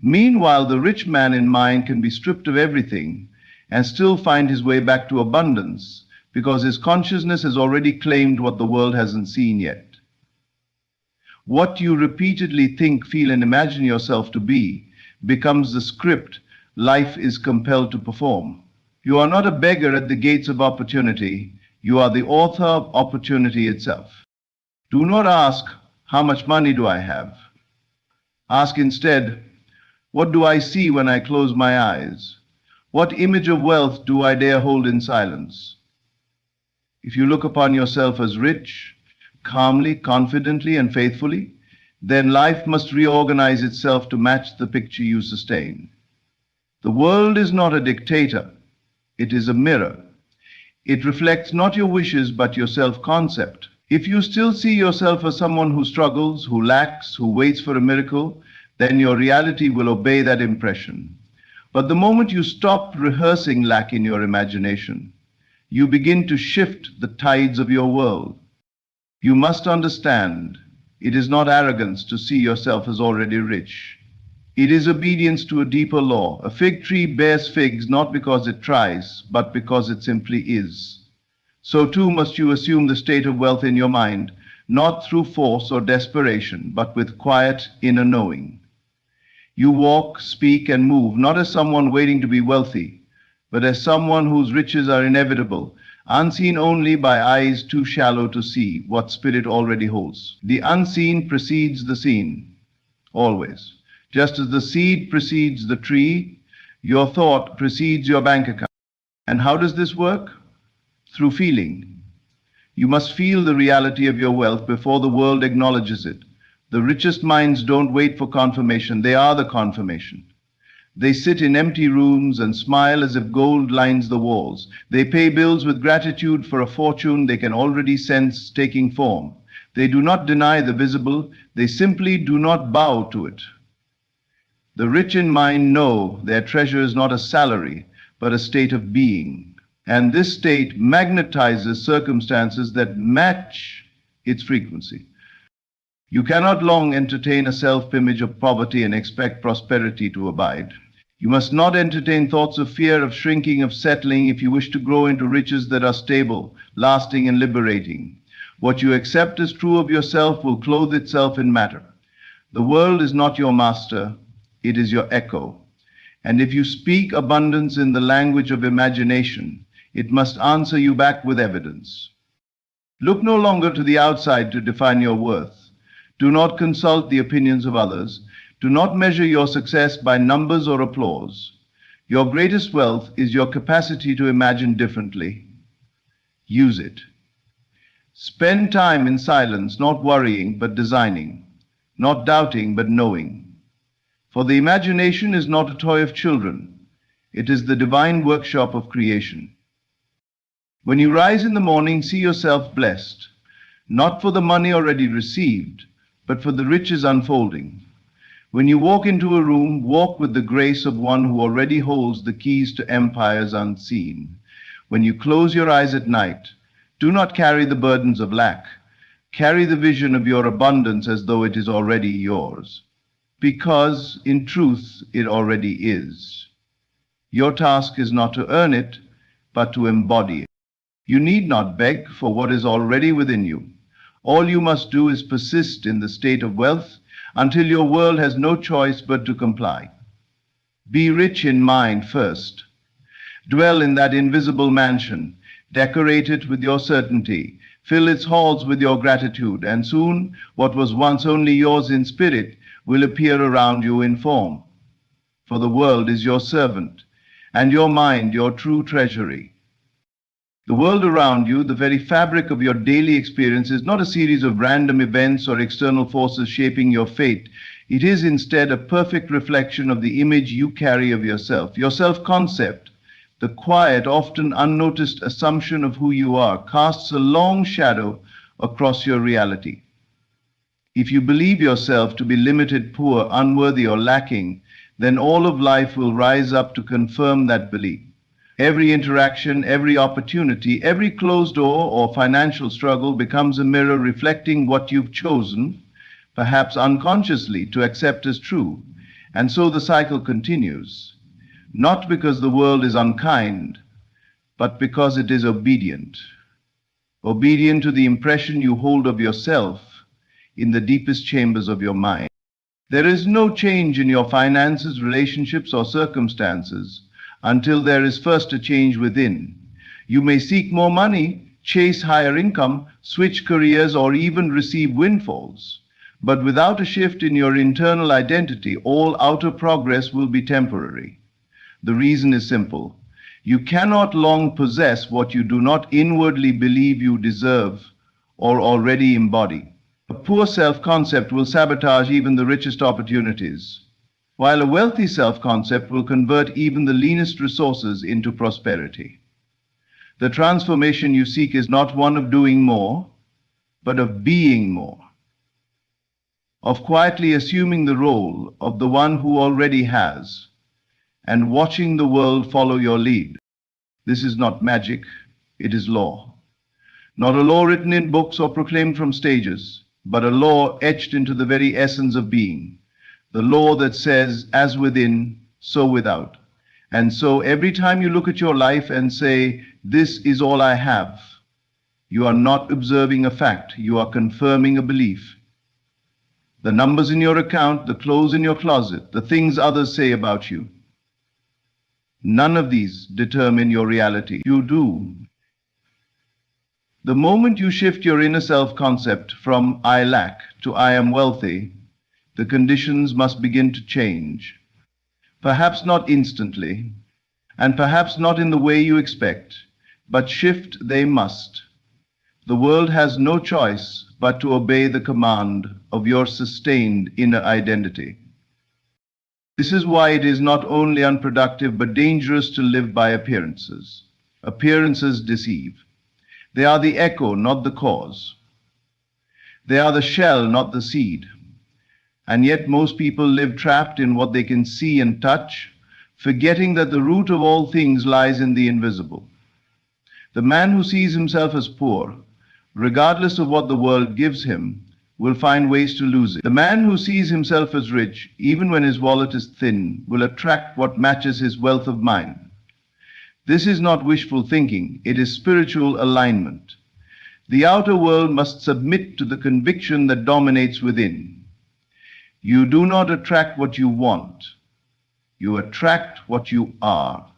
Meanwhile, the rich man in mind can be stripped of everything and still find his way back to abundance because his consciousness has already claimed what the world hasn't seen yet. What you repeatedly think, feel, and imagine yourself to be becomes the script life is compelled to perform. You are not a beggar at the gates of opportunity. You are the author of opportunity itself. Do not ask, how much money do I have? Ask instead, what do I see when I close my eyes? What image of wealth do I dare hold in silence? If you look upon yourself as rich, calmly, confidently, and faithfully, then life must reorganize itself to match the picture you sustain. The world is not a dictator, it is a mirror. It reflects not your wishes but your self-concept. If you still see yourself as someone who struggles, who lacks, who waits for a miracle, then your reality will obey that impression. But the moment you stop rehearsing lack in your imagination, you begin to shift the tides of your world. You must understand, it is not arrogance to see yourself as already rich. It is obedience to a deeper law. A fig tree bears figs not because it tries, but because it simply is. So too must you assume the state of wealth in your mind, not through force or desperation, but with quiet inner knowing. You walk, speak, and move not as someone waiting to be wealthy, but as someone whose riches are inevitable, unseen only by eyes too shallow to see what spirit already holds. The unseen precedes the seen, always. Just as the seed precedes the tree, your thought precedes your bank account. And how does this work? Through feeling. You must feel the reality of your wealth before the world acknowledges it. The richest minds don't wait for confirmation, they are the confirmation. They sit in empty rooms and smile as if gold lines the walls. They pay bills with gratitude for a fortune they can already sense taking form. They do not deny the visible, they simply do not bow to it. The rich in mind know their treasure is not a salary, but a state of being. And this state magnetizes circumstances that match its frequency. You cannot long entertain a self-image of poverty and expect prosperity to abide. You must not entertain thoughts of fear, of shrinking, of settling if you wish to grow into riches that are stable, lasting, and liberating. What you accept as true of yourself will clothe itself in matter. The world is not your master. It is your echo. And if you speak abundance in the language of imagination, it must answer you back with evidence. Look no longer to the outside to define your worth. Do not consult the opinions of others. Do not measure your success by numbers or applause. Your greatest wealth is your capacity to imagine differently. Use it. Spend time in silence, not worrying but designing, not doubting but knowing. For the imagination is not a toy of children. It is the divine workshop of creation. When you rise in the morning, see yourself blessed, not for the money already received, but for the riches unfolding. When you walk into a room, walk with the grace of one who already holds the keys to empires unseen. When you close your eyes at night, do not carry the burdens of lack. Carry the vision of your abundance as though it is already yours. Because, in truth, it already is. Your task is not to earn it, but to embody it. You need not beg for what is already within you. All you must do is persist in the state of wealth until your world has no choice but to comply. Be rich in mind first. Dwell in that invisible mansion. Decorate it with your certainty. Fill its halls with your gratitude, and soon what was once only yours in spirit will appear around you in form. For the world is your servant, and your mind your true treasury. The world around you, the very fabric of your daily experience, is not a series of random events or external forces shaping your fate. It is instead a perfect reflection of the image you carry of yourself. Your self-concept, the quiet, often unnoticed assumption of who you are, casts a long shadow across your reality. If you believe yourself to be limited, poor, unworthy, or lacking, then all of life will rise up to confirm that belief. Every interaction, every opportunity, every closed door or financial struggle becomes a mirror reflecting what you've chosen, perhaps unconsciously, to accept as true. And so the cycle continues, not because the world is unkind, but because it is obedient. Obedient to the impression you hold of yourself in the deepest chambers of your mind. There is no change in your finances, relationships, or circumstances until there is first a change within. You may seek more money, chase higher income, switch careers, or even receive windfalls. But without a shift in your internal identity, all outer progress will be temporary. The reason is simple. You cannot long possess what you do not inwardly believe you deserve or already embody. A poor self-concept will sabotage even the richest opportunities, while a wealthy self-concept will convert even the leanest resources into prosperity. The transformation you seek is not one of doing more, but of being more, of quietly assuming the role of the one who already has, and watching the world follow your lead. This is not magic, it is law. Not a law written in books or proclaimed from stages, but a law etched into the very essence of being. The law that says, as within, so without. And so every time you look at your life and say, this is all I have, you are not observing a fact, you are confirming a belief. The numbers in your account, the clothes in your closet, the things others say about you, none of these determine your reality. You do. The moment you shift your inner self-concept from I lack to I am wealthy, the conditions must begin to change. Perhaps not instantly, and perhaps not in the way you expect, but shift they must. The world has no choice but to obey the command of your sustained inner identity. This is why it is not only unproductive but dangerous to live by appearances. Appearances deceive. They are the echo, not the cause. They are the shell, not the seed. And yet most people live trapped in what they can see and touch, forgetting that the root of all things lies in the invisible. The man who sees himself as poor, regardless of what the world gives him, will find ways to lose it. The man who sees himself as rich, even when his wallet is thin, will attract what matches his wealth of mind. This is not wishful thinking, it is spiritual alignment. The outer world must submit to the conviction that dominates within. You do not attract what you want, you attract what you are.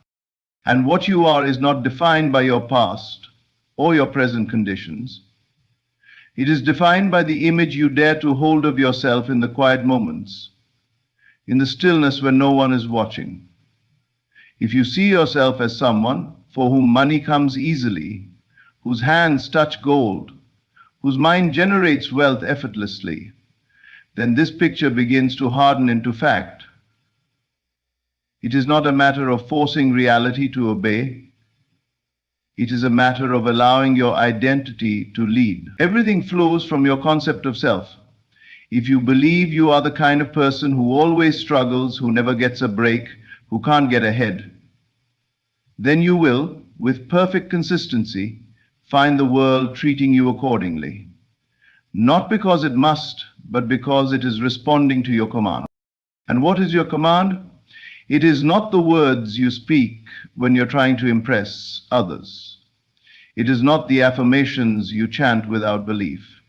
And what you are is not defined by your past or your present conditions. It is defined by the image you dare to hold of yourself in the quiet moments, in the stillness when no one is watching. If you see yourself as someone for whom money comes easily, whose hands touch gold, whose mind generates wealth effortlessly, then this picture begins to harden into fact. It is not a matter of forcing reality to obey. It is a matter of allowing your identity to lead. Everything flows from your concept of self. If you believe you are the kind of person who always struggles, who never gets a break, who can't get ahead, then you will, with perfect consistency, find the world treating you accordingly. Not because it must, but because it is responding to your command. And what is your command? It is not the words you speak when you're trying to impress others. It is not the affirmations you chant without belief.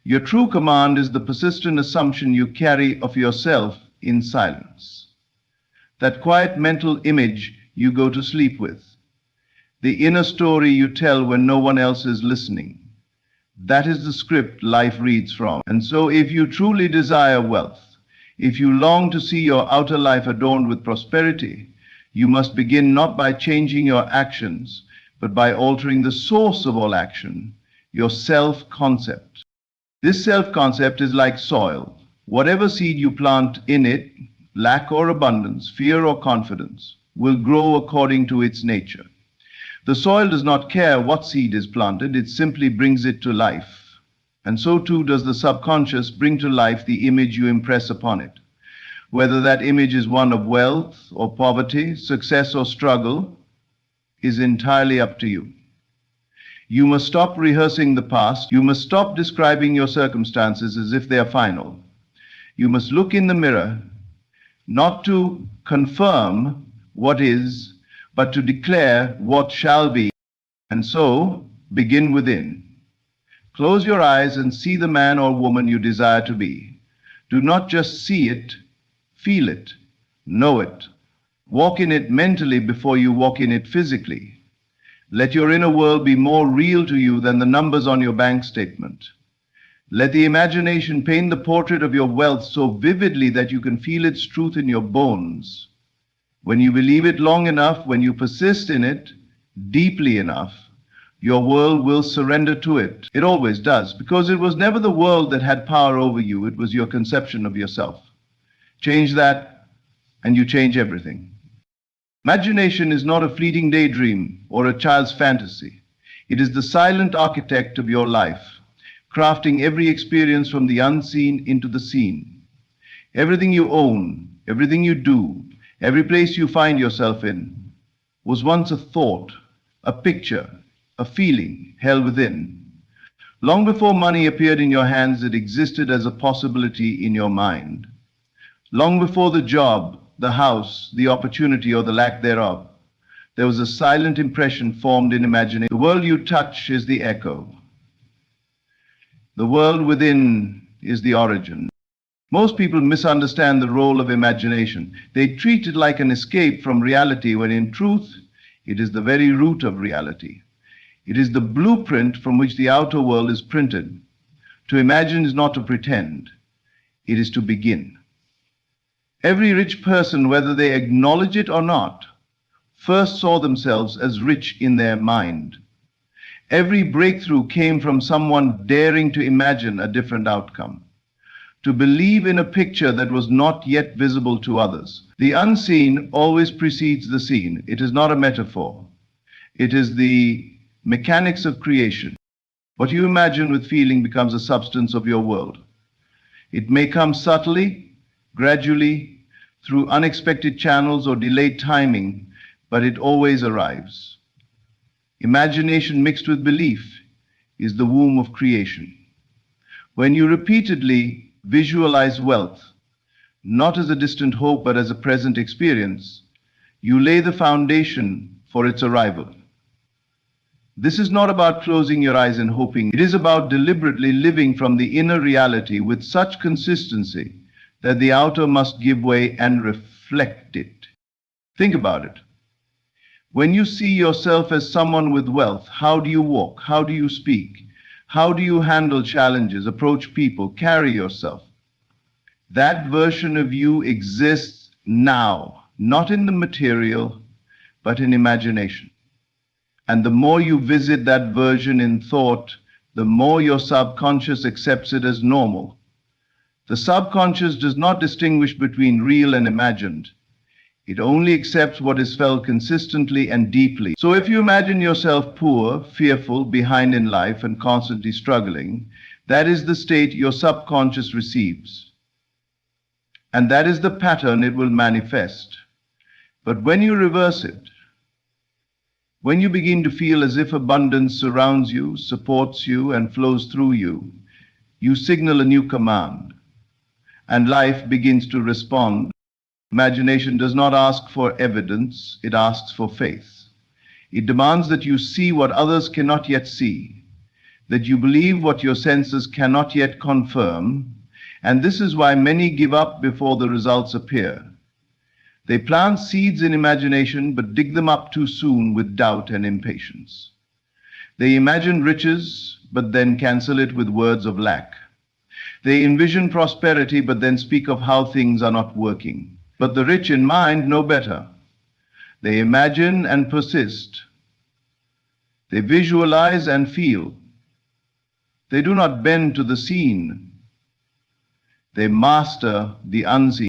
Your true command is the persistent assumption you carry of yourself in silence. That quiet mental image you go to sleep with. The inner story you tell when no one else is listening. That is the script life reads from. And so if you truly desire wealth, if you long to see your outer life adorned with prosperity, you must begin not by changing your actions, but by altering the source of all action, your self-concept. This self-concept is like soil. Whatever seed you plant in it, lack or abundance, fear or confidence, will grow according to its nature. The soil does not care what seed is planted, it simply brings it to life. And so too does the subconscious bring to life the image you impress upon it. Whether that image is one of wealth or poverty, success or struggle, is entirely up to you. You must stop rehearsing the past. You must stop describing your circumstances as if they are final. You must look in the mirror, not to confirm what is, but to declare what shall be. And so, begin within. Close your eyes and see the man or woman you desire to be. Do not just see it, feel it, know it. Walk in it mentally before you walk in it physically. Let your inner world be more real to you than the numbers on your bank statement. Let the imagination paint the portrait of your wealth so vividly that you can feel its truth in your bones. When you believe it long enough, when you persist in it deeply enough, your world will surrender to it. It always does, because it was never the world that had power over you, it was your conception of yourself. Change that, and you change everything. Imagination is not a fleeting daydream or a child's fantasy. It is the silent architect of your life, crafting every experience from the unseen into the seen. Everything you own, everything you do, every place you find yourself in, was once a thought, a picture, a feeling held within. Long before money appeared in your hands, it existed as a possibility in your mind. Long before the job, the house, the opportunity, or the lack thereof, there was a silent impression formed in imagination. The world you touch is the echo. The world within is the origin. Most people misunderstand the role of imagination. They treat it like an escape from reality, when in truth, it is the very root of reality. It is the blueprint from which the outer world is printed. To imagine is not to pretend. It is to begin. Every rich person, whether they acknowledge it or not, first saw themselves as rich in their mind. Every breakthrough came from someone daring to imagine a different outcome, to believe in a picture that was not yet visible to others. The unseen always precedes the seen. It is not a metaphor. It is the mechanics of creation. What you imagine with feeling becomes a substance of your world. It may come subtly, gradually, through unexpected channels or delayed timing, but it always arrives. Imagination mixed with belief is the womb of creation. When you repeatedly visualize wealth, not as a distant hope but as a present experience, you lay the foundation for its arrival. This is not about closing your eyes and hoping. It is about deliberately living from the inner reality with such consistency that the outer must give way and reflect it. Think about it. When you see yourself as someone with wealth, how do you walk? How do you speak? How do you handle challenges, approach people, carry yourself? That version of you exists now, not in the material, but in imagination. And the more you visit that version in thought, the more your subconscious accepts it as normal. The subconscious does not distinguish between real and imagined. It only accepts what is felt consistently and deeply. So if you imagine yourself poor, fearful, behind in life, and constantly struggling, that is the state your subconscious receives. And that is the pattern it will manifest. But when you reverse it, when you begin to feel as if abundance surrounds you, supports you, and flows through you, you signal a new command, and life begins to respond. Imagination does not ask for evidence, it asks for faith. It demands that you see what others cannot yet see, that you believe what your senses cannot yet confirm, and this is why many give up before the results appear. They plant seeds in imagination but dig them up too soon with doubt and impatience. They imagine riches but then cancel it with words of lack. They envision prosperity but then speak of how things are not working. But the rich in mind know better. They imagine and persist. They visualize and feel. They do not bend to the seen. They master the unseen.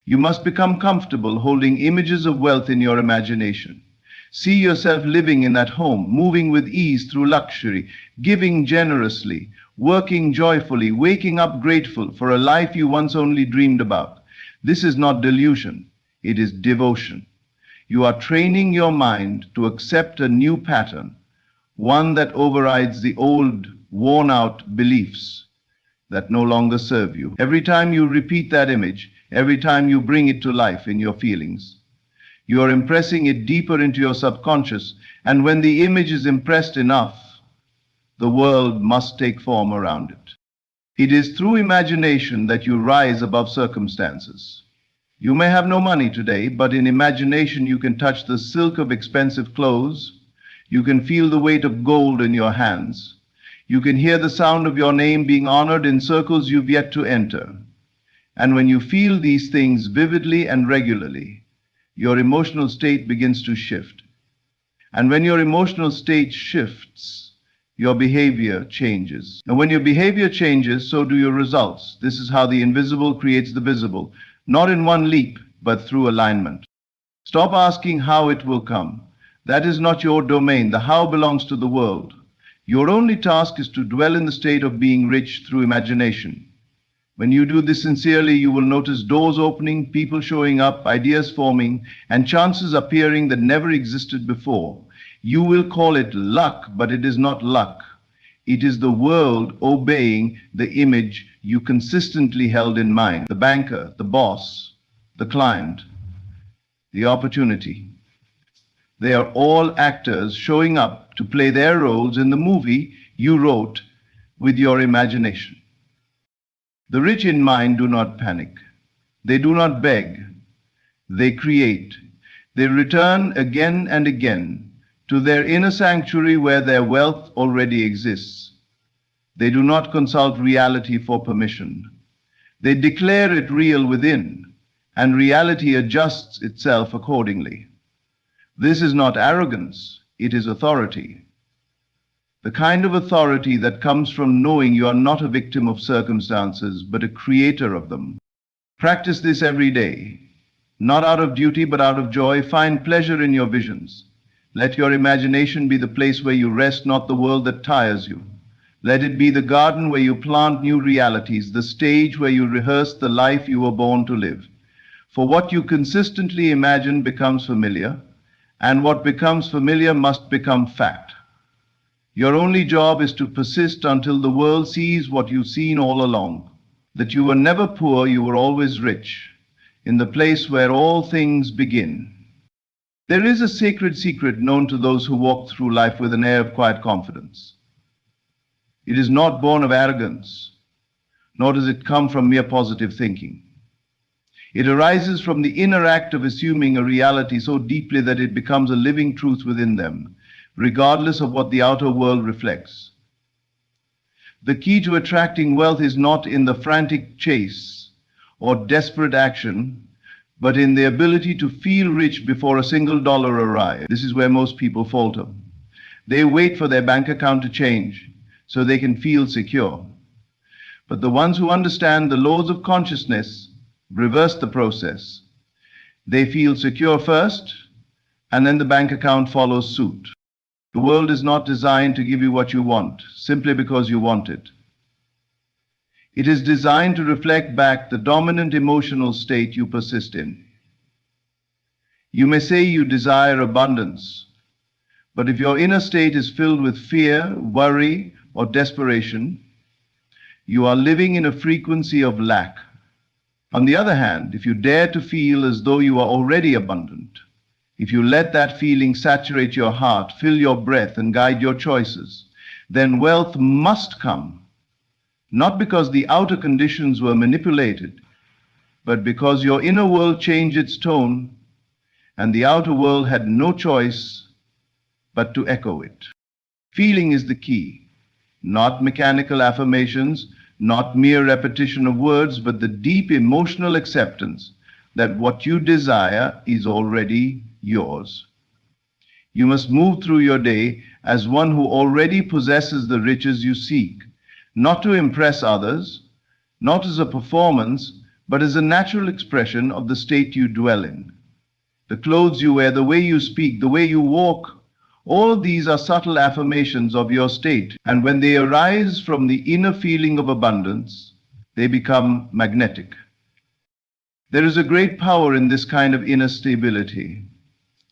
You must become comfortable holding images of wealth in your imagination. See yourself living in that home, moving with ease through luxury, giving generously, working joyfully, waking up grateful for a life you once only dreamed about. This is not delusion, it is devotion. You are training your mind to accept a new pattern, one that overrides the old, worn-out beliefs that no longer serve you. Every time you repeat that image, every time you bring it to life in your feelings, you are impressing it deeper into your subconscious, and when the image is impressed enough, the world must take form around it. It is through imagination that you rise above circumstances. You may have no money today, but in imagination you can touch the silk of expensive clothes, you can feel the weight of gold in your hands, you can hear the sound of your name being honored in circles you've yet to enter. And when you feel these things vividly and regularly, your emotional state begins to shift. And when your emotional state shifts, your behavior changes. And when your behavior changes, so do your results. This is how the invisible creates the visible, not in one leap, but through alignment. Stop asking how it will come. That is not your domain. The how belongs to the world. Your only task is to dwell in the state of being rich through imagination. When you do this sincerely, you will notice doors opening, people showing up, ideas forming, and chances appearing that never existed before. You will call it luck, but it is not luck. It is the world obeying the image you consistently held in mind. The banker, the boss, the client, the opportunity. They are all actors showing up to play their roles in the movie you wrote with your imagination. The rich in mind do not panic. They do not beg. They create. They return again and again to their inner sanctuary where their wealth already exists. They do not consult reality for permission. They declare it real within, and reality adjusts itself accordingly. This is not arrogance, it is authority. The kind of authority that comes from knowing you are not a victim of circumstances, but a creator of them. Practice this every day. Not out of duty, but out of joy. Find pleasure in your visions. Let your imagination be the place where you rest, not the world that tires you. Let it be the garden where you plant new realities, the stage where you rehearse the life you were born to live. For what you consistently imagine becomes familiar, and what becomes familiar must become fact. Your only job is to persist until the world sees what you've seen all along, that you were never poor, you were always rich, in the place where all things begin. There is a sacred secret known to those who walk through life with an air of quiet confidence. It is not born of arrogance, nor does it come from mere positive thinking. It arises from the inner act of assuming a reality so deeply that it becomes a living truth within them, regardless of what the outer world reflects. The key to attracting wealth is not in the frantic chase or desperate action, but in the ability to feel rich before a single dollar arrives. This is where most people falter. They wait for their bank account to change so they can feel secure. But the ones who understand the laws of consciousness reverse the process. They feel secure first, and then the bank account follows suit. The world is not designed to give you what you want, simply because you want it. It is designed to reflect back the dominant emotional state you persist in. You may say you desire abundance, but if your inner state is filled with fear, worry, or desperation, you are living in a frequency of lack. On the other hand, if you dare to feel as though you are already abundant, if you let that feeling saturate your heart, fill your breath, and guide your choices, then wealth must come, not because the outer conditions were manipulated, but because your inner world changed its tone, and the outer world had no choice but to echo it. Feeling is the key, not mechanical affirmations, not mere repetition of words, but the deep emotional acceptance that what you desire is already yours. You must move through your day as one who already possesses the riches you seek, not to impress others, not as a performance, but as a natural expression of the state you dwell in. The clothes you wear, the way you speak, the way you walk, all of these are subtle affirmations of your state, and when they arise from the inner feeling of abundance, they become magnetic. There is a great power in this kind of inner stability,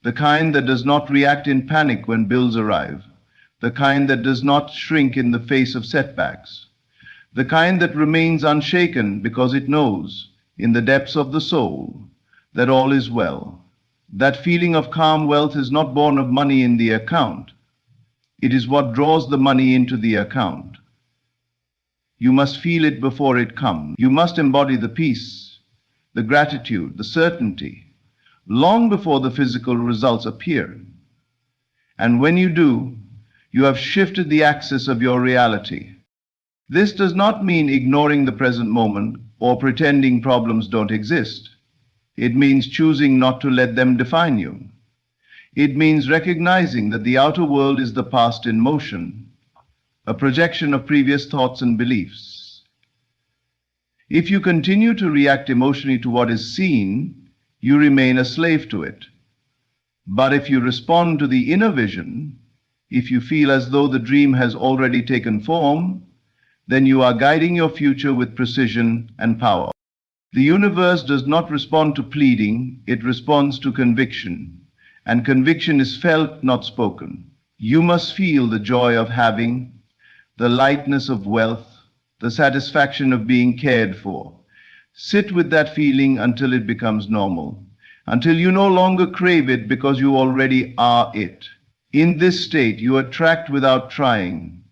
the kind that does not react in panic when bills arrive, the kind that does not shrink in the face of setbacks, the kind that remains unshaken because it knows, in the depths of the soul, that all is well. That feeling of calm wealth is not born of money in the account. It is what draws the money into the account. You must feel it before it comes. You must embody the peace, the gratitude, the certainty, long before the physical results appear. And when you do, you have shifted the axis of your reality. This does not mean ignoring the present moment or pretending problems don't exist. It means choosing not to let them define you. It means recognizing that the outer world is the past in motion, a projection of previous thoughts and beliefs. If you continue to react emotionally to what is seen, you remain a slave to it. But if you respond to the inner vision, if you feel as though the dream has already taken form, then you are guiding your future with precision and power. The universe does not respond to pleading, it responds to conviction. And conviction is felt, not spoken. You must feel the joy of having, the lightness of wealth, the satisfaction of being cared for. Sit with that feeling until it becomes normal, until you no longer crave it because you already are it. In this state, you attract without trying.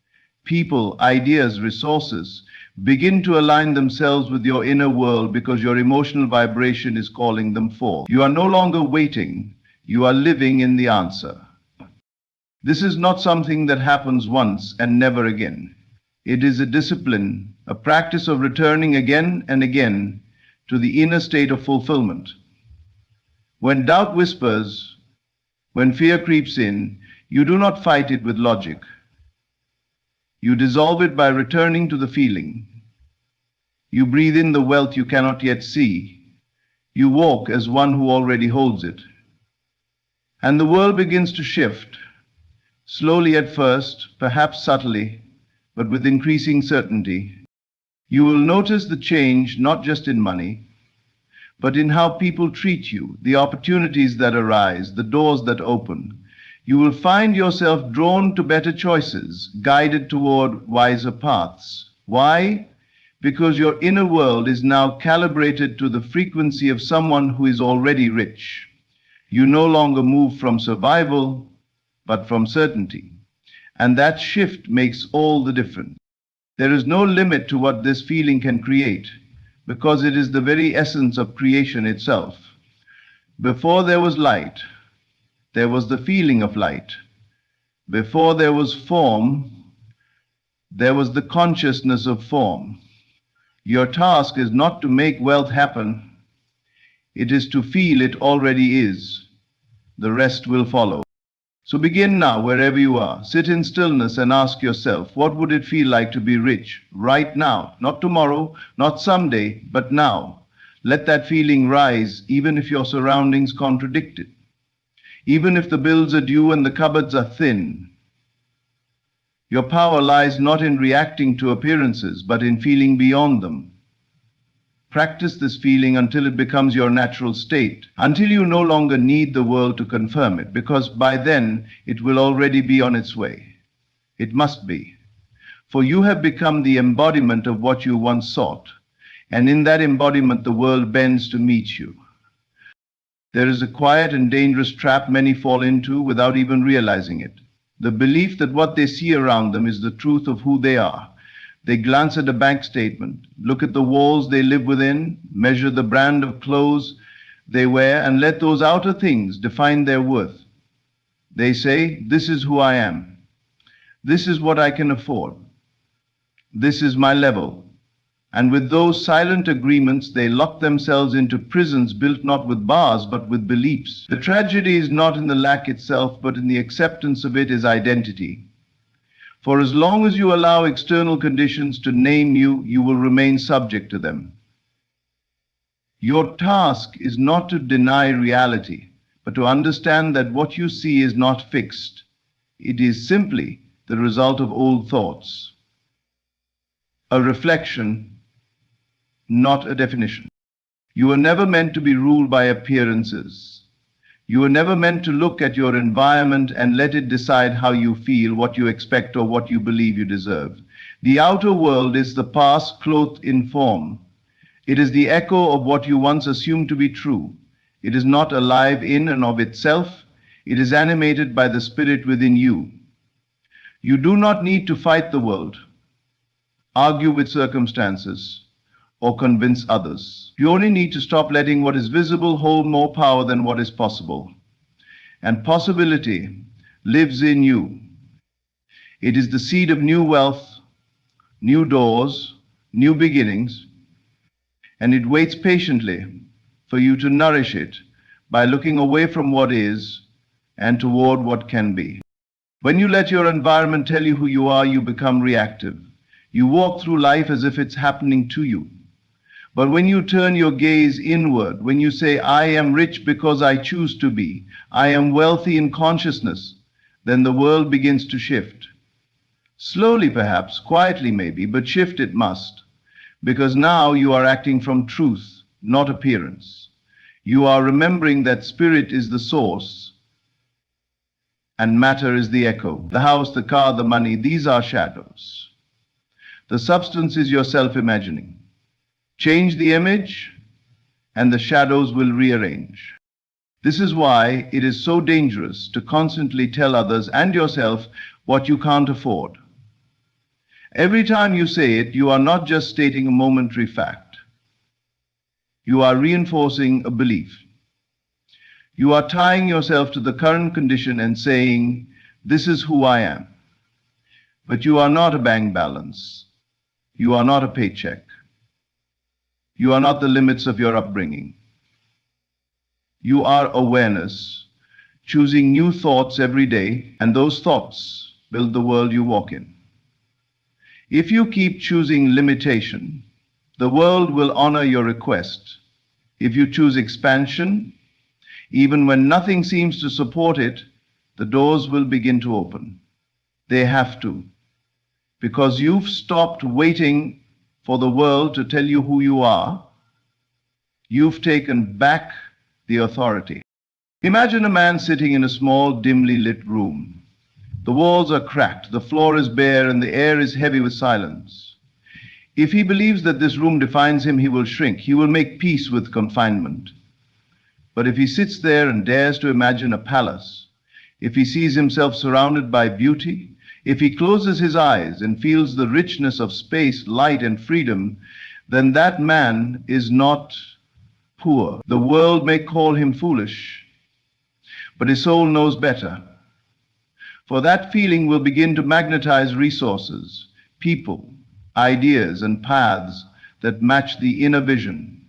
People, ideas, resources begin to align themselves with your inner world because your emotional vibration is calling them forth. You are no longer waiting, you are living in the answer. This is not something that happens once and never again. It is a discipline, a practice of returning again and again to the inner state of fulfillment. When doubt whispers, when fear creeps in, you do not fight it with logic. You dissolve it by returning to the feeling. You breathe in the wealth you cannot yet see. You walk as one who already holds it. And the world begins to shift, slowly at first, perhaps subtly, but with increasing certainty. You will notice the change not just in money, but in how people treat you, the opportunities that arise, the doors that open. You will find yourself drawn to better choices, guided toward wiser paths. Why? Because your inner world is now calibrated to the frequency of someone who is already rich. You no longer move from survival, but from certainty. And that shift makes all the difference. There is no limit to what this feeling can create, because it is the very essence of creation itself. Before there was light, there was the feeling of light. Before there was form, there was the consciousness of form. Your task is not to make wealth happen. It is to feel it already is. The rest will follow. So begin now, wherever you are. Sit in stillness and ask yourself, what would it feel like to be rich right now? Not tomorrow, not someday, but now. Let that feeling rise, even if your surroundings contradict it. Even if the bills are due and the cupboards are thin. Your power lies not in reacting to appearances, but in feeling beyond them. Practice this feeling until it becomes your natural state, until you no longer need the world to confirm it, because by then it will already be on its way. It must be. For you have become the embodiment of what you once sought, and in that embodiment the world bends to meet you. There is a quiet and dangerous trap many fall into without even realizing it. The belief that what they see around them is the truth of who they are. They glance at a bank statement, look at the walls they live within, measure the brand of clothes they wear, and let those outer things define their worth. They say, this is who I am. This is what I can afford. This is my level. And with those silent agreements, they lock themselves into prisons built not with bars, but with beliefs. The tragedy is not in the lack itself, but in the acceptance of it as identity. For as long as you allow external conditions to name you, you will remain subject to them. Your task is not to deny reality, but to understand that what you see is not fixed. It is simply the result of old thoughts. A reflection, not a definition. You were never meant to be ruled by appearances. You were never meant to look at your environment and let it decide how you feel, what you expect, or what you believe you deserve. The outer world is the past clothed in form. It is the echo of what you once assumed to be true. It is not alive in and of itself. It is animated by the spirit within you. You do not need to fight the world, argue with circumstances, or convince others. You only need to stop letting what is visible hold more power than what is possible. And possibility lives in you. It is the seed of new wealth, new doors, new beginnings, and it waits patiently for you to nourish it by looking away from what is and toward what can be. When you let your environment tell you who you are, you become reactive. You walk through life as if it's happening to you. But when you turn your gaze inward, when you say, I am rich because I choose to be, I am wealthy in consciousness, then the world begins to shift. Slowly perhaps, quietly maybe, but shift it must. Because now you are acting from truth, not appearance. You are remembering that spirit is the source and matter is the echo. The house, the car, the money, these are shadows. The substance is your self-imagining. Change the image, and the shadows will rearrange. This is why it is so dangerous to constantly tell others and yourself what you can't afford. Every time you say it, you are not just stating a momentary fact. You are reinforcing a belief. You are tying yourself to the current condition and saying, this is who I am. But you are not a bank balance. You are not a paycheck. You are not the limits of your upbringing. You are awareness, choosing new thoughts every day, and those thoughts build the world you walk in. If you keep choosing limitation, the world will honor your request. If you choose expansion, even when nothing seems to support it, the doors will begin to open. They have to, because you've stopped waiting for the world to tell you who you are. You've taken back the authority. Imagine a man sitting in a small, dimly lit room. The walls are cracked, the floor is bare, and the air is heavy with silence. If he believes that this room defines him, he will shrink. He will make peace with confinement. But if he sits there and dares to imagine a palace, if he sees himself surrounded by beauty, if he closes his eyes and feels the richness of space, light, and freedom, then that man is not poor. The world may call him foolish, but his soul knows better. For that feeling will begin to magnetize resources, people, ideas, and paths that match the inner vision.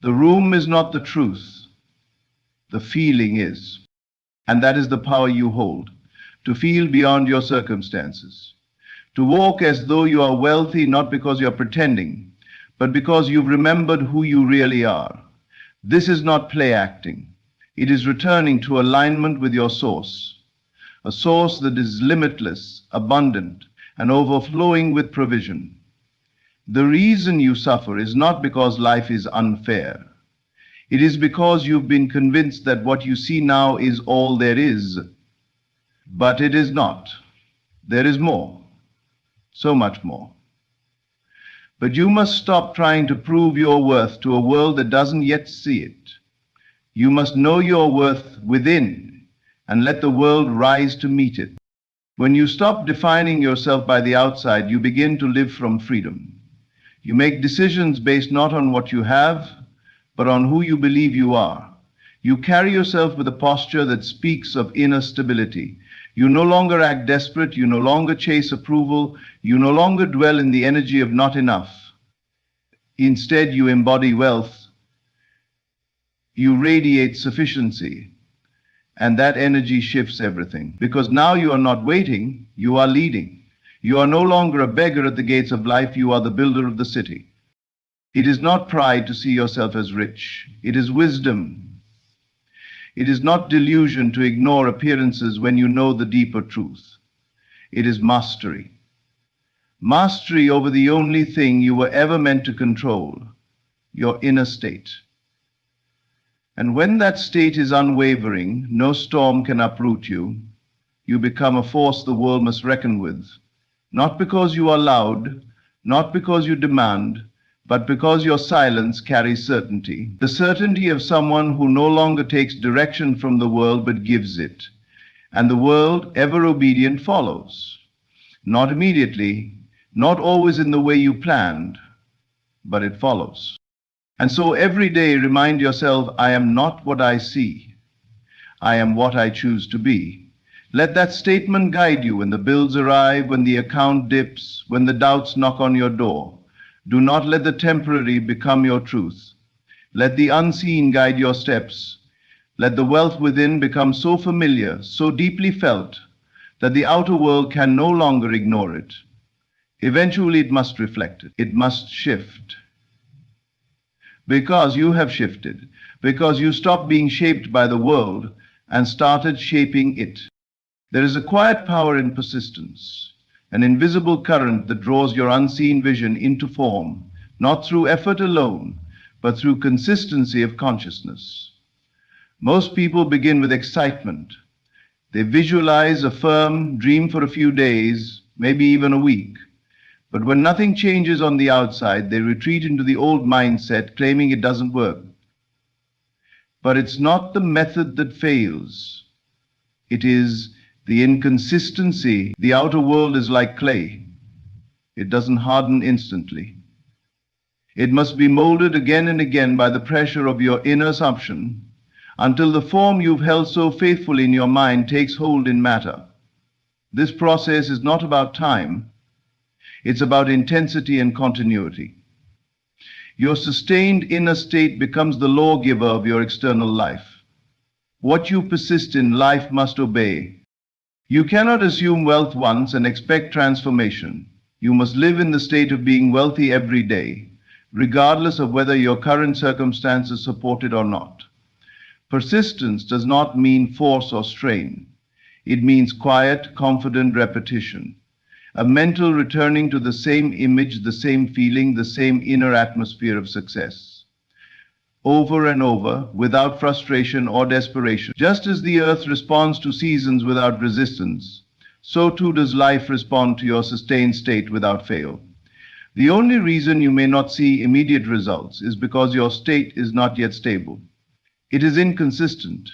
The room is not the truth. The feeling is. And that is the power you hold, to feel beyond your circumstances, to walk as though you are wealthy not because you are pretending, but because you've remembered who you really are. This is not play acting. It is returning to alignment with your source, a source that is limitless, abundant, and overflowing with provision. The reason you suffer is not because life is unfair. It is because you've been convinced that what you see now is all there is. But it is not. There is more, so much more. But you must stop trying to prove your worth to a world that doesn't yet see it. You must know your worth within and let the world rise to meet it. When you stop defining yourself by the outside, you begin to live from freedom. You make decisions based not on what you have, but on who you believe you are. You carry yourself with a posture that speaks of inner stability. You no longer act desperate. You no longer chase approval. You no longer dwell in the energy of not enough. Instead, you embody wealth. You radiate sufficiency. And that energy shifts everything. Because now you are not waiting, you are leading. You are no longer a beggar at the gates of life. You are the builder of the city. It is not pride to see yourself as rich. It is wisdom. It is not delusion to ignore appearances when you know the deeper truth. It is mastery. Mastery over the only thing you were ever meant to control, your inner state. And when that state is unwavering, no storm can uproot you. You become a force the world must reckon with, not because you are loud, not because you demand, but because your silence carries certainty. The certainty of someone who no longer takes direction from the world but gives it. And the world, ever obedient, follows. Not immediately, not always in the way you planned, but it follows. And so every day remind yourself, I am not what I see. I am what I choose to be. Let that statement guide you when the bills arrive, when the account dips, when the doubts knock on your door. Do not let the temporary become your truth. Let the unseen guide your steps. Let the wealth within become so familiar, so deeply felt, that the outer world can no longer ignore it. Eventually it must reflect it. It must shift. Because you have shifted. Because you stopped being shaped by the world and started shaping it. There is a quiet power in persistence, an invisible current that draws your unseen vision into form, not through effort alone, but through consistency of consciousness. Most people begin with excitement. They visualize, affirm, dream for a few days, maybe even a week. But when nothing changes on the outside, they retreat into the old mindset, claiming it doesn't work. But it's not the method that fails. It is the inconsistency. The outer world is like clay. It doesn't harden instantly. It must be molded again and again by the pressure of your inner assumption, until the form you've held so faithfully in your mind takes hold in matter. This process is not about time. It's about intensity and continuity. Your sustained inner state becomes the lawgiver of your external life. What you persist in, life must obey. You cannot assume wealth once and expect transformation. You must live in the state of being wealthy every day, regardless of whether your current circumstances support it or not. Persistence does not mean force or strain. It means quiet, confident repetition. A mental returning to the same image, the same feeling, the same inner atmosphere of success. Over and over, without frustration or desperation. Just as the earth responds to seasons without resistance, so too does life respond to your sustained state without fail. The only reason you may not see immediate results is because your state is not yet stable. It is inconsistent,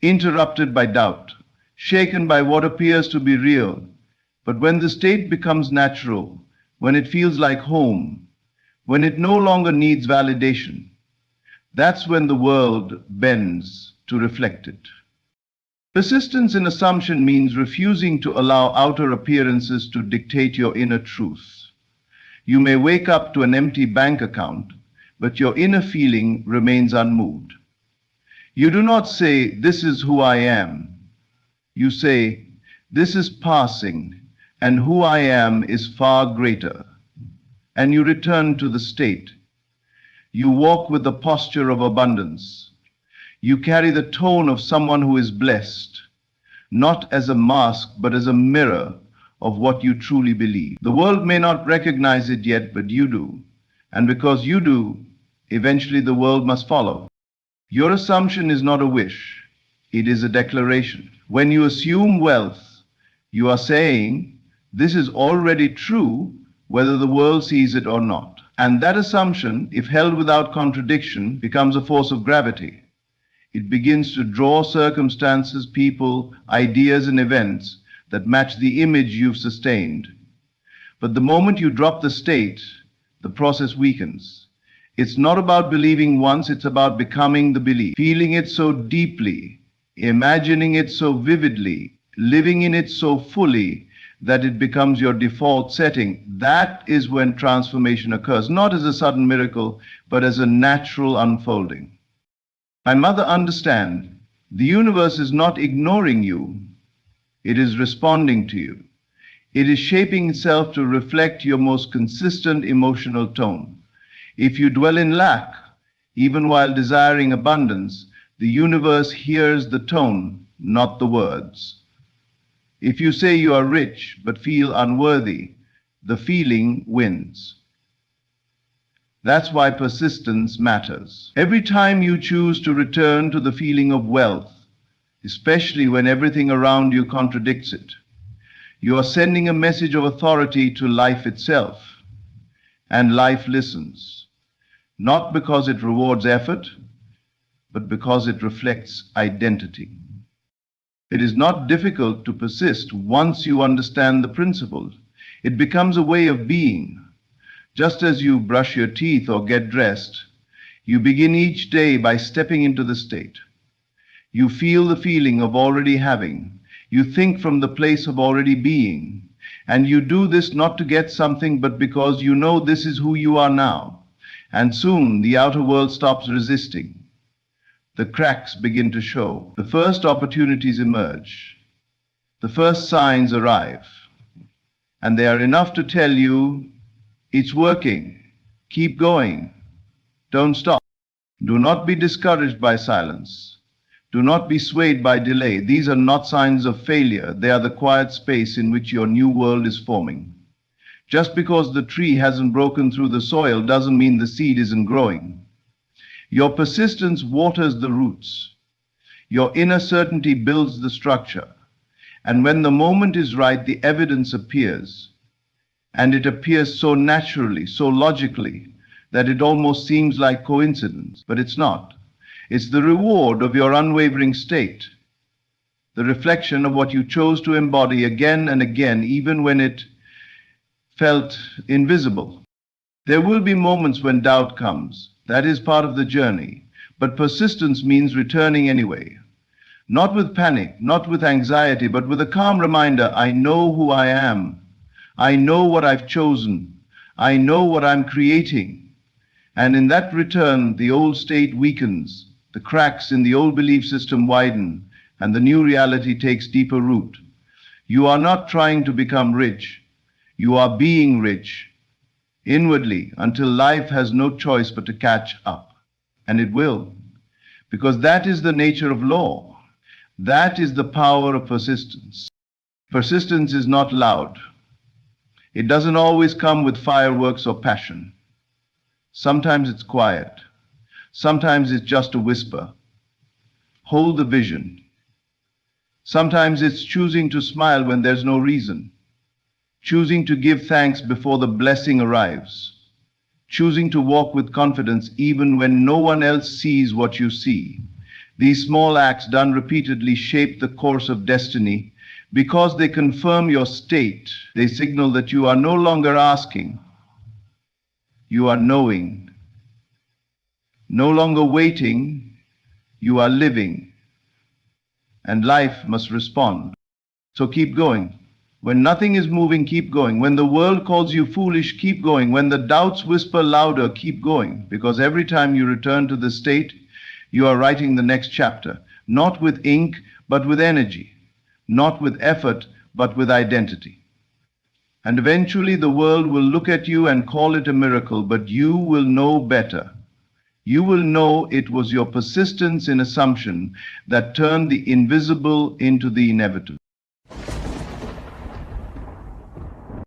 interrupted by doubt, shaken by what appears to be real. But when the state becomes natural, when it feels like home, when it no longer needs validation, that's when the world bends to reflect it. Persistence in assumption means refusing to allow outer appearances to dictate your inner truth. You may wake up to an empty bank account, but your inner feeling remains unmoved. You do not say, "This is who I am." You say, "This is passing, and who I am is far greater." And you return to the state. You walk with the posture of abundance. You carry the tone of someone who is blessed, not as a mask, but as a mirror of what you truly believe. The world may not recognize it yet, but you do. And because you do, eventually the world must follow. Your assumption is not a wish. It is a declaration. When you assume wealth, you are saying, "This is already true, whether the world sees it or not." And that assumption, if held without contradiction, becomes a force of gravity. It begins to draw circumstances, people, ideas, and events that match the image you've sustained. But the moment you drop the state, the process weakens. It's not about believing once, it's about becoming the belief, feeling it so deeply, imagining it so vividly, living in it so fully that it becomes your default setting. That is when transformation occurs, not as a sudden miracle, but as a natural unfolding. My mother, understand, the universe is not ignoring you. It is responding to you. It is shaping itself to reflect your most consistent emotional tone. If you dwell in lack, even while desiring abundance, the universe hears the tone, not the words. If you say you are rich but feel unworthy, the feeling wins. That's why persistence matters. Every time you choose to return to the feeling of wealth, especially when everything around you contradicts it, you are sending a message of authority to life itself. And life listens, not because it rewards effort, but because it reflects identity. It is not difficult to persist once you understand the principles. It becomes a way of being. Just as you brush your teeth or get dressed, you begin each day by stepping into the state. You feel the feeling of already having. You think from the place of already being. And you do this not to get something, but because you know this is who you are now. And soon the outer world stops resisting. The cracks begin to show. The first opportunities emerge. The first signs arrive. And they are enough to tell you, it's working. Keep going. Don't stop. Do not be discouraged by silence. Do not be swayed by delay. These are not signs of failure. They are the quiet space in which your new world is forming. Just because the tree hasn't broken through the soil doesn't mean the seed isn't growing. Your persistence waters the roots. Your inner certainty builds the structure. And when the moment is right, the evidence appears. And it appears so naturally, so logically, that it almost seems like coincidence. But it's not. It's the reward of your unwavering state, the reflection of what you chose to embody again and again, even when it felt invisible. There will be moments when doubt comes. That is part of the journey. But persistence means returning anyway. Not with panic, not with anxiety, but with a calm reminder, I know who I am. I know what I've chosen. I know what I'm creating. And in that return, the old state weakens. The cracks in the old belief system widen, and the new reality takes deeper root. You are not trying to become rich. You are being rich, inwardly, until life has no choice but to catch up. And it will, because that is the nature of law. That is the power of persistence. Persistence is not loud. It doesn't always come with fireworks or passion. Sometimes it's quiet. Sometimes it's just a whisper. Hold the vision. Sometimes it's choosing to smile when there's no reason. Choosing to give thanks before the blessing arrives. Choosing to walk with confidence even when no one else sees what you see. These small acts done repeatedly shape the course of destiny because they confirm your state. They signal that you are no longer asking. You are knowing. No longer waiting, you are living. And life must respond. So keep going. When nothing is moving, keep going. When the world calls you foolish, keep going. When the doubts whisper louder, keep going. Because every time you return to this state, you are writing the next chapter. Not with ink, but with energy. Not with effort, but with identity. And eventually the world will look at you and call it a miracle, but you will know better. You will know it was your persistence in assumption that turned the invisible into the inevitable.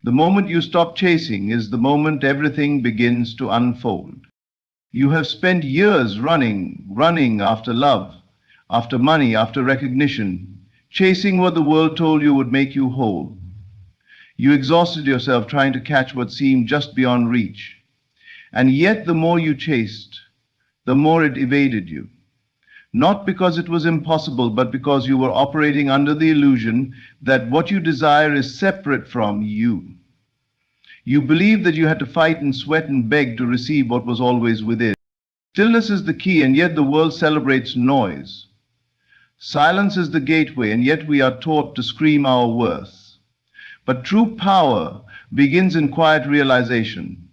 The moment you stop chasing is the moment everything begins to unfold. You have spent years running after love, after money, after recognition, chasing what the world told you would make you whole. You exhausted yourself trying to catch what seemed just beyond reach. And yet the more you chased, the more it evaded you. Not because it was impossible, but because you were operating under the illusion that what you desire is separate from you. You believed that you had to fight and sweat and beg to receive what was always within. Stillness is the key, and yet the world celebrates noise. Silence is the gateway, and yet we are taught to scream our worth. But true power begins in quiet realization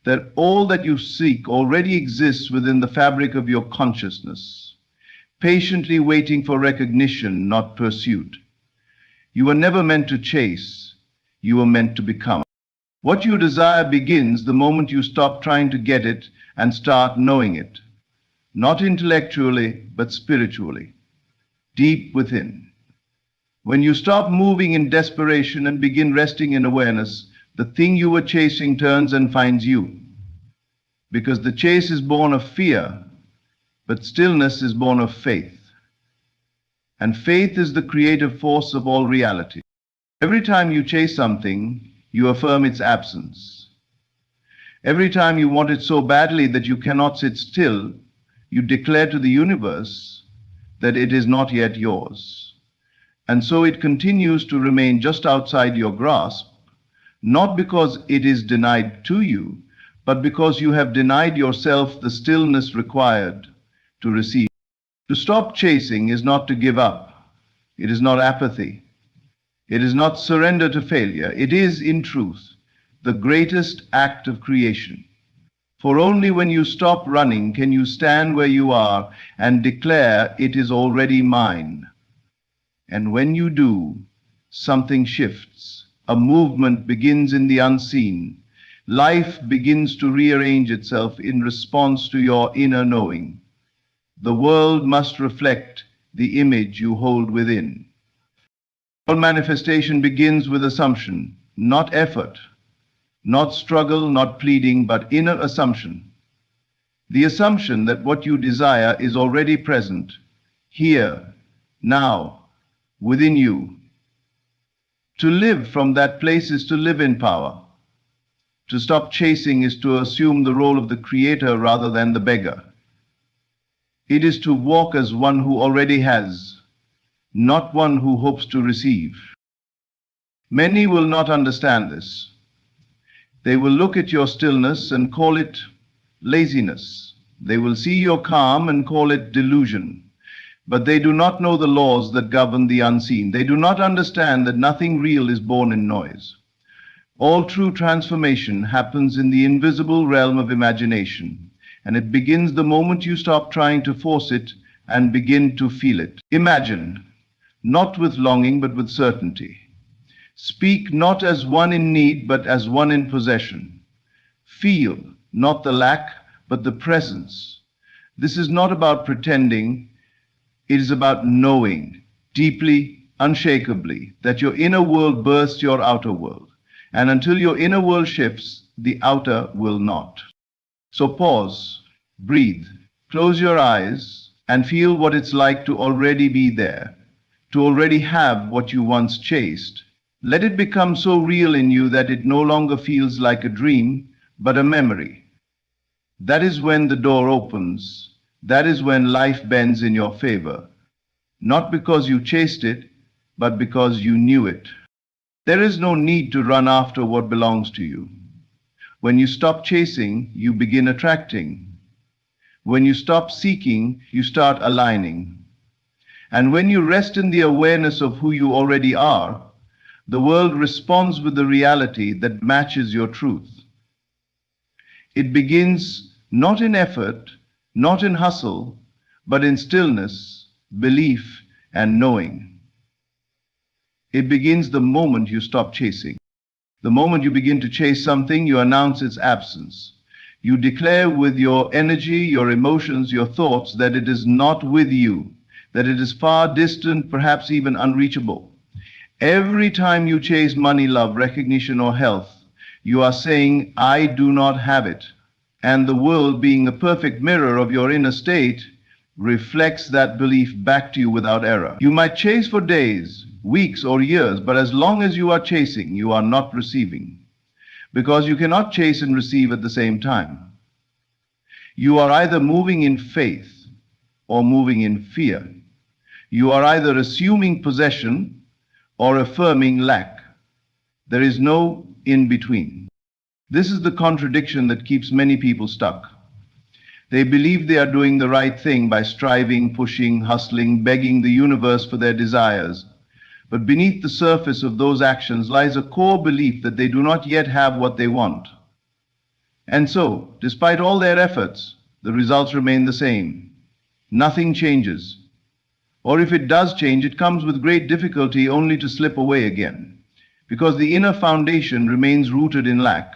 that all that you seek already exists within the fabric of your consciousness, patiently waiting for recognition, not pursuit. You were never meant to chase, you were meant to become. What you desire begins the moment you stop trying to get it and start knowing it, not intellectually, but spiritually, deep within. When you stop moving in desperation and begin resting in awareness, the thing you were chasing turns and finds you. Because the chase is born of fear, but stillness is born of faith. And faith is the creative force of all reality. Every time you chase something, you affirm its absence. Every time you want it so badly that you cannot sit still, you declare to the universe that it is not yet yours. And so it continues to remain just outside your grasp, not because it is denied to you, but because you have denied yourself the stillness required to receive. To stop chasing is not to give up. It is not apathy. It is not surrender to failure. It is, in truth, the greatest act of creation. For only when you stop running can you stand where you are and declare it is already mine. And when you do, something shifts. A movement begins in the unseen. Life begins to rearrange itself in response to your inner knowing. The world must reflect the image you hold within. All manifestation begins with assumption, not effort, not struggle, not pleading, but inner assumption. The assumption that what you desire is already present, here, now, within you. To live from that place is to live in power. To stop chasing is to assume the role of the creator rather than the beggar. It is to walk as one who already has, not one who hopes to receive. Many will not understand this. They will look at your stillness and call it laziness. They will see your calm and call it delusion. But they do not know the laws that govern the unseen. They do not understand that nothing real is born in noise. All true transformation happens in the invisible realm of imagination, and it begins the moment you stop trying to force it and begin to feel it. Imagine, not with longing but with certainty. Speak not as one in need but as one in possession. Feel, not the lack but the presence. This is not about pretending, it is about knowing deeply, unshakably, that your inner world bursts your outer world. And until your inner world shifts, the outer will not. So pause, breathe, close your eyes, and feel what it's like to already be there, to already have what you once chased. Let it become so real in you that it no longer feels like a dream, but a memory. That is when the door opens. That is when life bends in your favor. Not because you chased it, but because you knew it. There is no need to run after what belongs to you. When you stop chasing, you begin attracting. When you stop seeking, you start aligning. And when you rest in the awareness of who you already are, the world responds with the reality that matches your truth. It begins not in effort, not in hustle, but in stillness, belief, and knowing. It begins the moment you stop chasing. The moment you begin to chase something, you announce its absence. You declare with your energy, your emotions, your thoughts that it is not with you, that it is far distant, perhaps even unreachable. Every time you chase money, love, recognition, or health, you are saying, I do not have it. And the world, being a perfect mirror of your inner state, reflects that belief back to you without error. You might chase for days, weeks, or years, but as long as you are chasing, you are not receiving. Because you cannot chase and receive at the same time. You are either moving in faith or moving in fear. You are either assuming possession or affirming lack. There is no in between. This is the contradiction that keeps many people stuck. They believe they are doing the right thing by striving, pushing, hustling, begging the universe for their desires. But beneath the surface of those actions lies a core belief that they do not yet have what they want. And so, despite all their efforts, the results remain the same. Nothing changes. Or if it does change, it comes with great difficulty only to slip away again, because the inner foundation remains rooted in lack.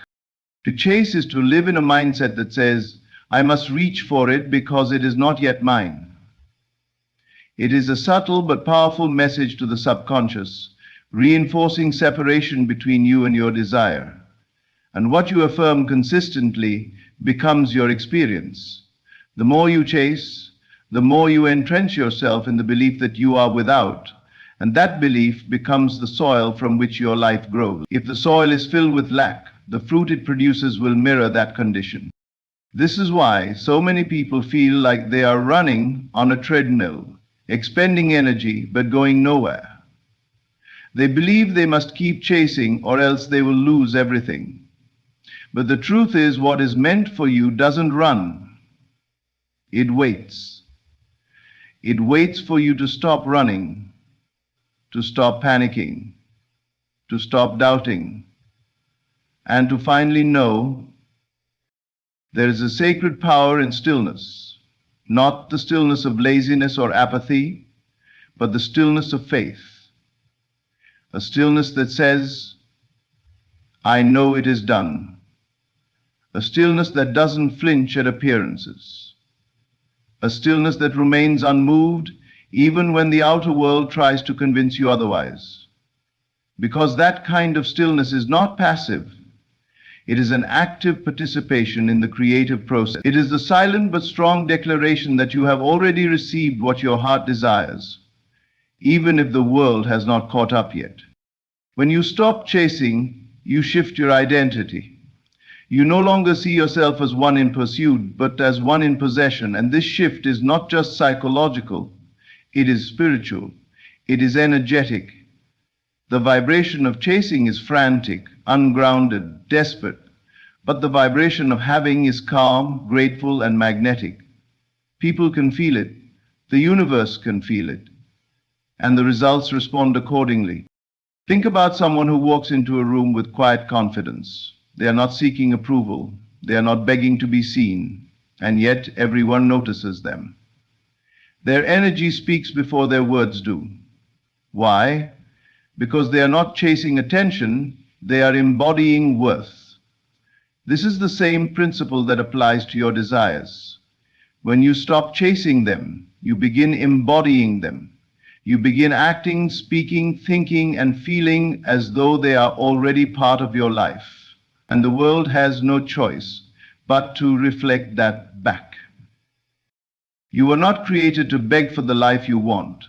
To chase is to live in a mindset that says, I must reach for it because it is not yet mine. It is a subtle but powerful message to the subconscious, reinforcing separation between you and your desire. And what you affirm consistently becomes your experience. The more you chase, the more you entrench yourself in the belief that you are without, and that belief becomes the soil from which your life grows. If the soil is filled with lack, the fruit it produces will mirror that condition. This is why so many people feel like they are running on a treadmill, expending energy but going nowhere. They believe they must keep chasing or else they will lose everything. But the truth is, what is meant for you doesn't run. It waits. It waits for you to stop running, to stop panicking, to stop doubting, and to finally know There is a sacred power in stillness, not the stillness of laziness or apathy, but the stillness of faith. A stillness that says, I know it is done. A stillness that doesn't flinch at appearances. A stillness that remains unmoved even when the outer world tries to convince you otherwise. Because that kind of stillness is not passive. It is an active participation in the creative process. It is the silent but strong declaration that you have already received what your heart desires, even if the world has not caught up yet. When you stop chasing, you shift your identity. You no longer see yourself as one in pursuit, but as one in possession. And this shift is not just psychological, it is spiritual, it is energetic. The vibration of chasing is frantic, ungrounded, desperate, but the vibration of having is calm, grateful, and magnetic. People can feel it, the universe can feel it, and the results respond accordingly. Think about someone who walks into a room with quiet confidence. They are not seeking approval, they are not begging to be seen, and yet everyone notices them. Their energy speaks before their words do. Why? Because they are not chasing attention, they are embodying worth. This is the same principle that applies to your desires. When you stop chasing them, you begin embodying them. You begin acting, speaking, thinking, and feeling as though they are already part of your life. And the world has no choice but to reflect that back. You were not created to beg for the life you want.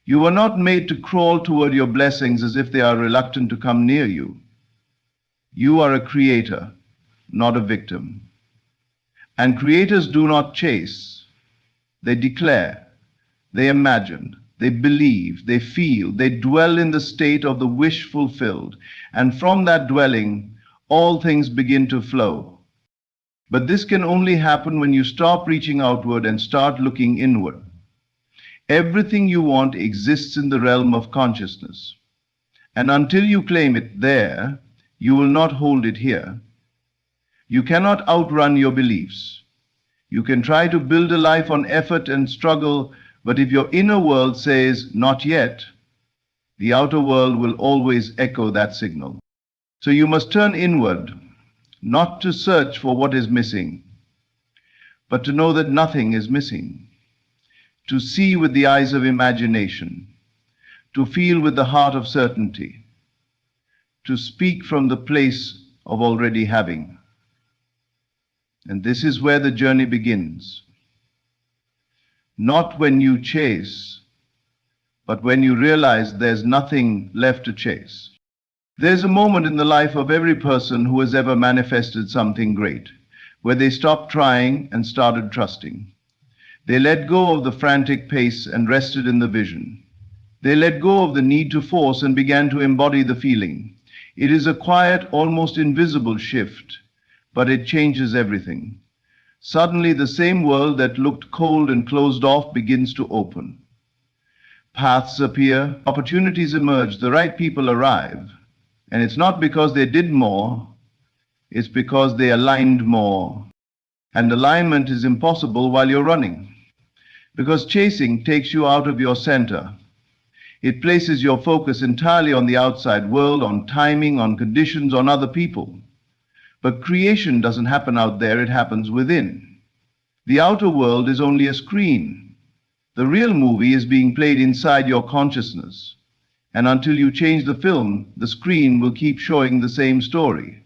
You were not made to crawl toward your blessings as if they are reluctant to come near you. You are a creator, not a victim. And creators do not chase. They declare, they imagine, they believe, they feel, they dwell in the state of the wish fulfilled. And from that dwelling, all things begin to flow. But this can only happen when you stop reaching outward and start looking inward. Everything you want exists in the realm of consciousness. And until you claim it there, you will not hold it here. You cannot outrun your beliefs. You can try to build a life on effort and struggle, but if your inner world says, not yet, the outer world will always echo that signal. So you must turn inward, not to search for what is missing, but to know that nothing is missing. To see with the eyes of imagination, to feel with the heart of certainty, to speak from the place of already having. And this is where the journey begins. Not when you chase, but when you realize there's nothing left to chase. There's a moment in the life of every person who has ever manifested something great, where they stopped trying and started trusting. They let go of the frantic pace and rested in the vision. They let go of the need to force and began to embody the feeling. It is a quiet, almost invisible shift, but it changes everything. Suddenly, the same world that looked cold and closed off begins to open. Paths appear, opportunities emerge, the right people arrive. And it's not because they did more, it's because they aligned more. And alignment is impossible while you're running. Because chasing takes you out of your center. It places your focus entirely on the outside world, on timing, on conditions, on other people. But creation doesn't happen out there, it happens within. The outer world is only a screen. The real movie is being played inside your consciousness. And until you change the film, the screen will keep showing the same story.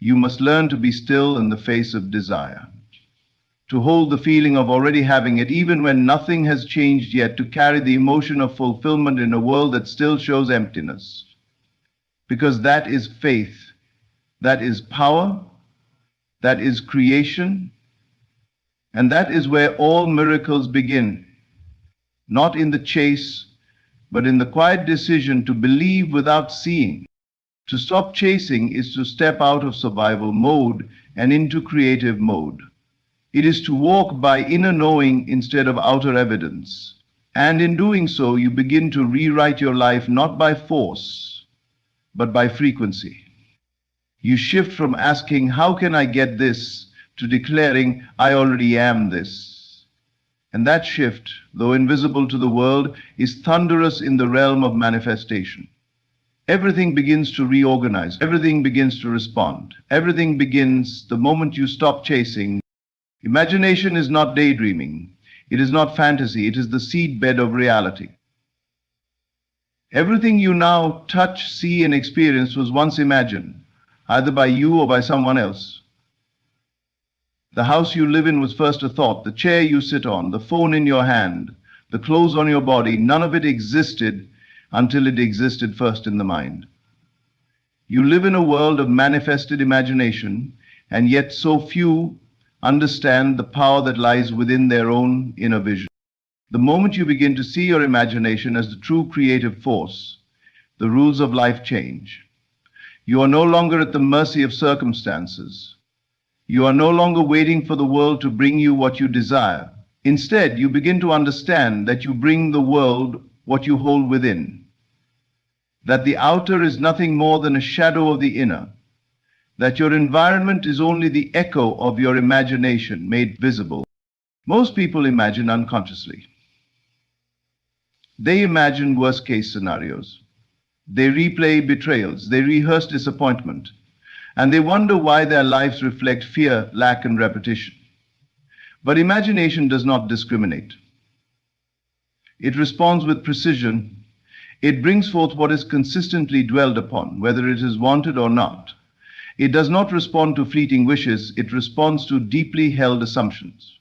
You must learn to be still in the face of desire. To hold the feeling of already having it, even when nothing has changed yet, to carry the emotion of fulfillment in a world that still shows emptiness. Because that is faith, that is power, that is creation, and that is where all miracles begin. Not in the chase, but in the quiet decision to believe without seeing. To stop chasing is to step out of survival mode and into creative mode. It is to walk by inner knowing instead of outer evidence. And in doing so, you begin to rewrite your life not by force, but by frequency. You shift from asking, how can I get this, to declaring, I already am this. And that shift, though invisible to the world, is thunderous in the realm of manifestation. Everything begins to reorganize. Everything begins to respond. Everything begins the moment you stop chasing. Imagination is not daydreaming. It is not fantasy. It is the seedbed of reality. Everything you now touch, see, and experience was once imagined, either by you or by someone else. The house you live in was first a thought. The chair you sit on, the phone in your hand, the clothes on your body, none of it existed until it existed first in the mind. You live in a world of manifested imagination, and yet so few understand the power that lies within their own inner vision. The moment you begin to see your imagination as the true creative force, the rules of life change. You are no longer at the mercy of circumstances. You are no longer waiting for the world to bring you what you desire. Instead, you begin to understand that you bring the world what you hold within, that the outer is nothing more than a shadow of the inner, that your environment is only the echo of your imagination made visible. Most people imagine unconsciously. They imagine worst-case scenarios. They replay betrayals. They rehearse disappointment. And they wonder why their lives reflect fear, lack, and repetition. But imagination does not discriminate. It responds with precision. It brings forth what is consistently dwelled upon, whether it is wanted or not. It does not respond to fleeting wishes. It responds to deeply held assumptions.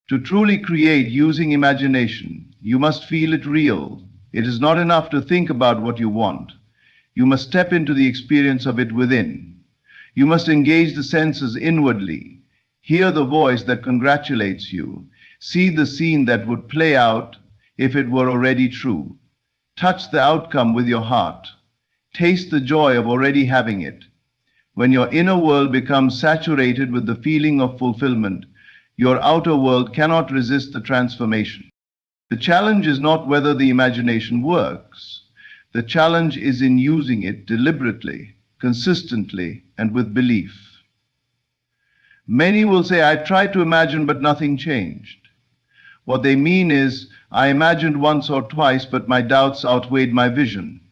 To truly create using imagination, you must feel it real. It is not enough to think about what you want. You must step into the experience of it within. You must engage the senses inwardly, hear the voice that congratulates you, see the scene that would play out if it were already true. Touch the outcome with your heart. Taste the joy of already having it. When your inner world becomes saturated with the feeling of fulfillment, your outer world cannot resist the transformation. The challenge is not whether the imagination works. The challenge is in using it deliberately, consistently, and with belief. Many will say, I tried to imagine, but nothing changed. What they mean is, I imagined once or twice, but my doubts outweighed my vision.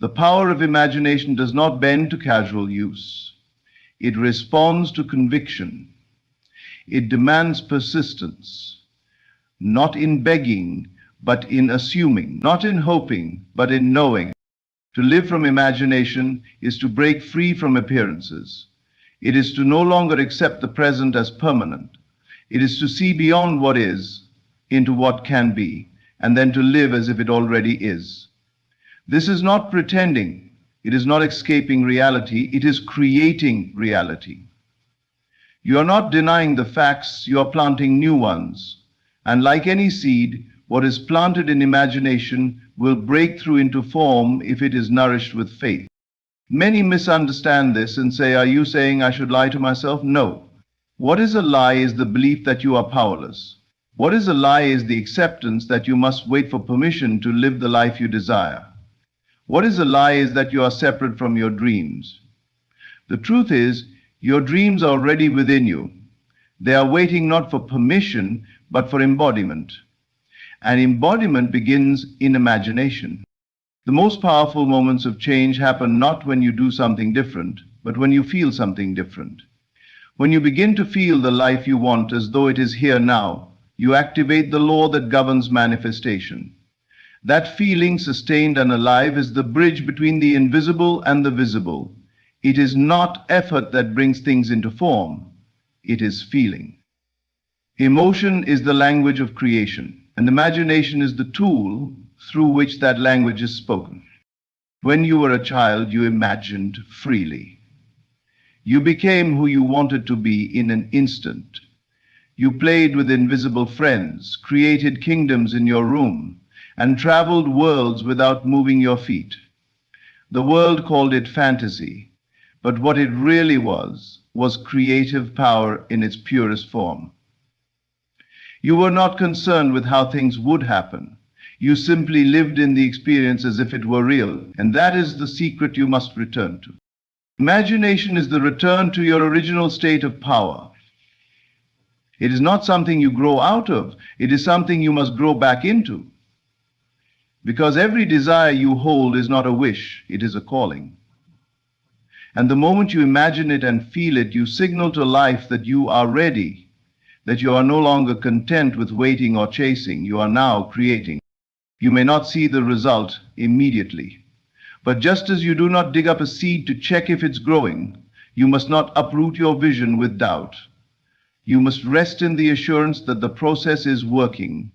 The power of imagination does not bend to casual use. It responds to conviction. It demands persistence, not in begging, but in assuming, not in hoping, but in knowing. To live from imagination is to break free from appearances. It is to no longer accept the present as permanent. It is to see beyond what is into what can be, and then to live as if it already is. This is not pretending. It is not escaping reality. It is creating reality. You are not denying the facts. You are planting new ones. And like any seed, what is planted in imagination will break through into form if it is nourished with faith. Many misunderstand this and say, are you saying I should lie to myself? No. What is a lie is the belief that you are powerless. What is a lie is the acceptance that you must wait for permission to live the life you desire. What is a lie is that you are separate from your dreams. The truth is, your dreams are already within you. They are waiting not for permission, but for embodiment. And embodiment begins in imagination. The most powerful moments of change happen not when you do something different, but when you feel something different. When you begin to feel the life you want as though it is here now, you activate the law that governs manifestation. That feeling, sustained and alive, is the bridge between the invisible and the visible. It is not effort that brings things into form. It is feeling. Emotion is the language of creation, and imagination is the tool through which that language is spoken. When you were a child, you imagined freely. You became who you wanted to be in an instant. You played with invisible friends, created kingdoms in your room, and traveled worlds without moving your feet. The world called it fantasy, but what it really was creative power in its purest form. You were not concerned with how things would happen. You simply lived in the experience as if it were real, and that is the secret you must return to. Imagination is the return to your original state of power. It is not something you grow out of, it is something you must grow back into. Because every desire you hold is not a wish, it is a calling. And the moment you imagine it and feel it, you signal to life that you are ready, that you are no longer content with waiting or chasing, you are now creating. You may not see the result immediately, but just as you do not dig up a seed to check if it's growing, you must not uproot your vision with doubt. You must rest in the assurance that the process is working,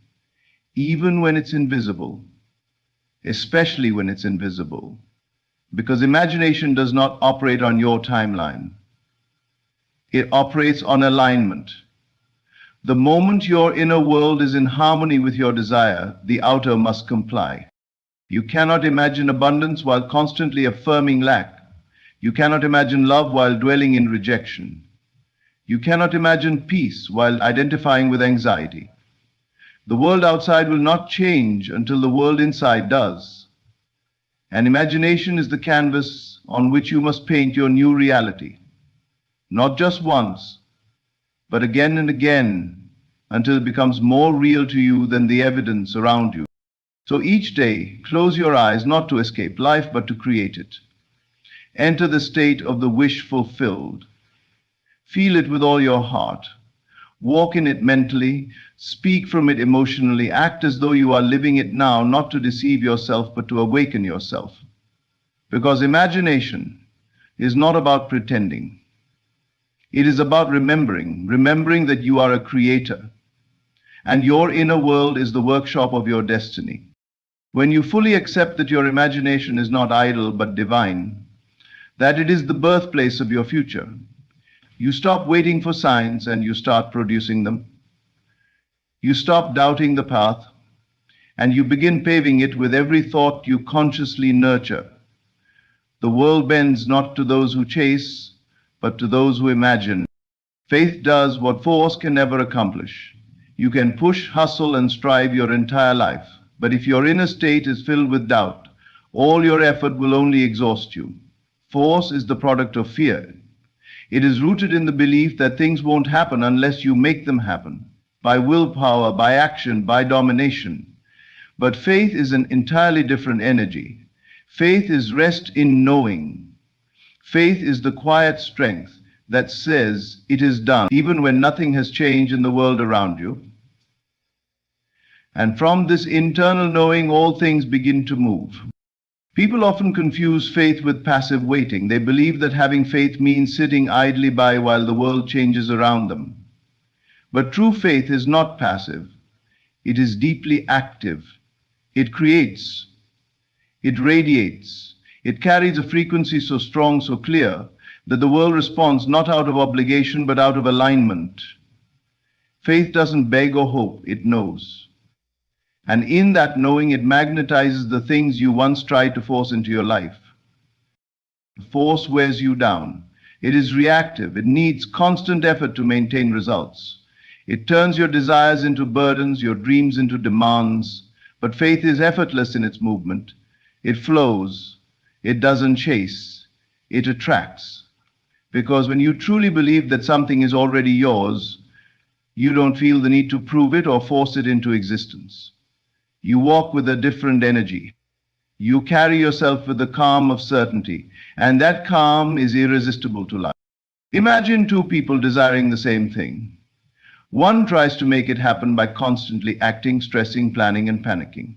even when it's invisible, especially when it's invisible, because imagination does not operate on your timeline. It operates on alignment. The moment your inner world is in harmony with your desire, the outer must comply. You cannot imagine abundance while constantly affirming lack. You cannot imagine love while dwelling in rejection. You cannot imagine peace while identifying with anxiety. The world outside will not change until the world inside does. And imagination is the canvas on which you must paint your new reality. Not just once, but again and again, until it becomes more real to you than the evidence around you. So each day, close your eyes not to escape life, but to create it. Enter the state of the wish fulfilled. Feel it with all your heart. Walk in it mentally, speak from it emotionally, act as though you are living it now, not to deceive yourself, but to awaken yourself. Because imagination is not about pretending. It is about remembering that you are a creator, and your inner world is the workshop of your destiny. When you fully accept that your imagination is not idle but divine, that it is the birthplace of your future, you stop waiting for signs and you start producing them. You stop doubting the path and you begin paving it with every thought you consciously nurture. The world bends not to those who chase, but to those who imagine. Faith does what force can never accomplish. You can push, hustle, and strive your entire life, but if your inner state is filled with doubt, all your effort will only exhaust you. Force is the product of fear. It is rooted in the belief that things won't happen unless you make them happen, by willpower, by action, by domination. But faith is an entirely different energy. Faith is rest in knowing. Faith is the quiet strength that says it is done, even when nothing has changed in the world around you. And from this internal knowing, all things begin to move. People often confuse faith with passive waiting. They believe that having faith means sitting idly by while the world changes around them. But true faith is not passive. It is deeply active. It creates. It radiates. It carries a frequency so strong, so clear, that the world responds not out of obligation, but out of alignment. Faith doesn't beg or hope, it knows. And in that knowing, it magnetizes the things you once tried to force into your life. Force wears you down. It is reactive. It needs constant effort to maintain results. It turns your desires into burdens, your dreams into demands. But faith is effortless in its movement. It flows. It doesn't chase. It attracts. Because when you truly believe that something is already yours, you don't feel the need to prove it or force it into existence. You walk with a different energy. You carry yourself with the calm of certainty, and that calm is irresistible to life. Imagine two people desiring the same thing. One tries to make it happen by constantly acting, stressing, planning, and panicking.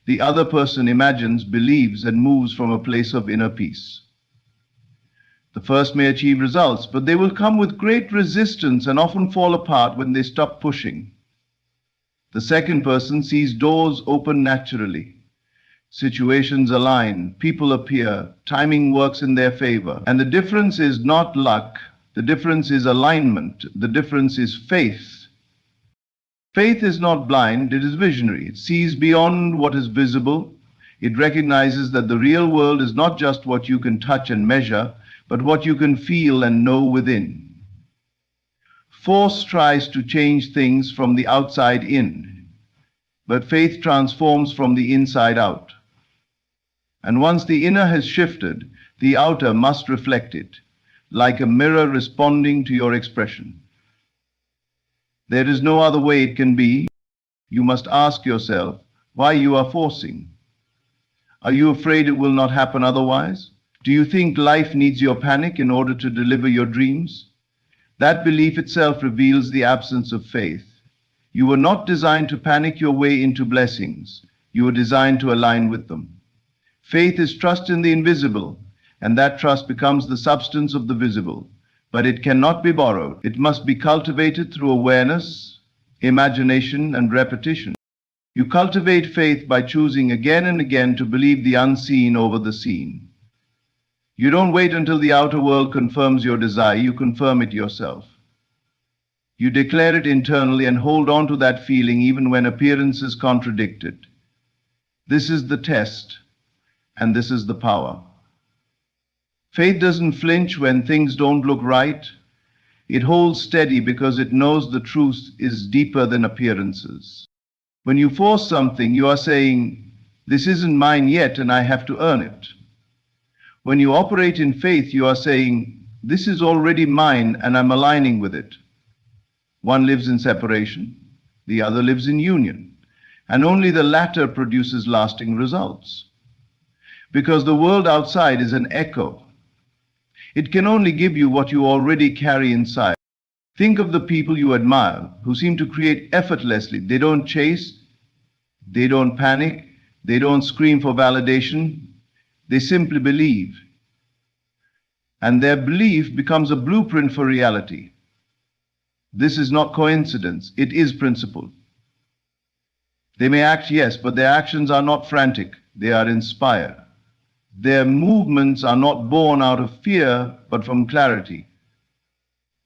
The other person imagines, believes, and moves from a place of inner peace. The first may achieve results, but they will come with great resistance and often fall apart when they stop pushing. The second person sees doors open naturally. Situations align, people appear, timing works in their favor. And the difference is not luck, the difference is alignment, the difference is faith. Faith is not blind, it is visionary. It sees beyond what is visible. It recognizes that the real world is not just what you can touch and measure, but what you can feel and know within. Force tries to change things from the outside in, but faith transforms from the inside out. And once the inner has shifted, the outer must reflect it, like a mirror responding to your expression. There is no other way it can be. You must ask yourself why you are forcing. Are you afraid it will not happen otherwise? Do you think life needs your panic in order to deliver your dreams? That belief itself reveals the absence of faith. You were not designed to panic your way into blessings. You were designed to align with them. Faith is trust in the invisible, and that trust becomes the substance of the visible. But it cannot be borrowed. It must be cultivated through awareness, imagination, and repetition. You cultivate faith by choosing again and again to believe the unseen over the seen. You don't wait until the outer world confirms your desire, you confirm it yourself. You declare it internally and hold on to that feeling even when appearances contradict it. This is the test, and this is the power. Faith doesn't flinch when things don't look right. It holds steady because it knows the truth is deeper than appearances. When you force something, you are saying, "This isn't mine yet and I have to earn it." When you operate in faith, you are saying, "This is already mine and I'm aligning with it." One lives in separation, the other lives in union, and only the latter produces lasting results. Because the world outside is an echo. It can only give you what you already carry inside. Think of the people you admire who seem to create effortlessly. They don't chase, they don't panic, they don't scream for validation. They simply believe. And their belief becomes a blueprint for reality. This is not coincidence, it is principle. They may act, yes, but their actions are not frantic, they are inspired. Their movements are not born out of fear, but from clarity.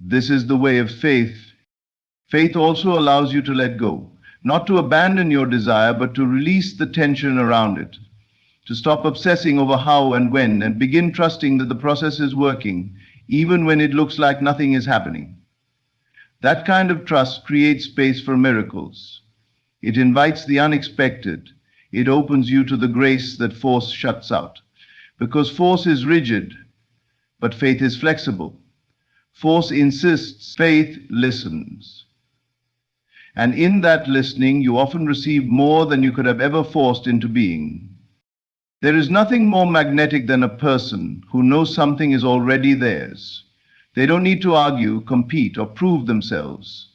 This is the way of faith. Faith also allows you to let go, not to abandon your desire, but to release the tension around it, to stop obsessing over how and when, and begin trusting that the process is working, even when it looks like nothing is happening. That kind of trust creates space for miracles. It invites the unexpected. It opens you to the grace that force shuts out. Because force is rigid, but faith is flexible. Force insists, faith listens. And in that listening, you often receive more than you could have ever forced into being. There is nothing more magnetic than a person who knows something is already theirs. They don't need to argue, compete, or prove themselves.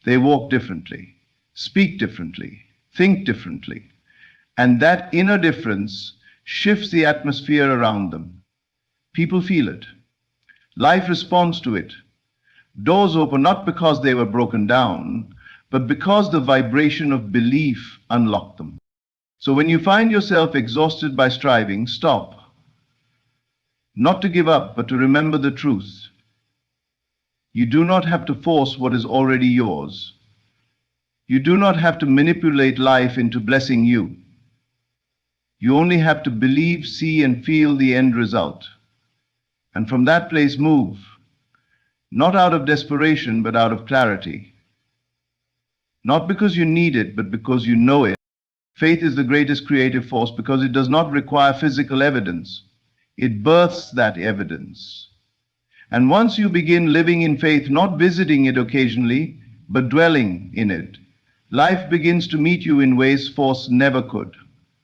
They walk differently, speak differently, think differently. And that inner difference shifts the atmosphere around them. People feel it. Life responds to it. Doors open not because they were broken down, but because the vibration of belief unlocked them. So when you find yourself exhausted by striving, stop. Not to give up, but to remember the truth. You do not have to force what is already yours. You do not have to manipulate life into blessing you. You only have to believe, see, and feel the end result. And from that place move, not out of desperation, but out of clarity. Not because you need it, but because you know it. Faith is the greatest creative force because it does not require physical evidence. It births that evidence. And once you begin living in faith, not visiting it occasionally, but dwelling in it, life begins to meet you in ways force never could.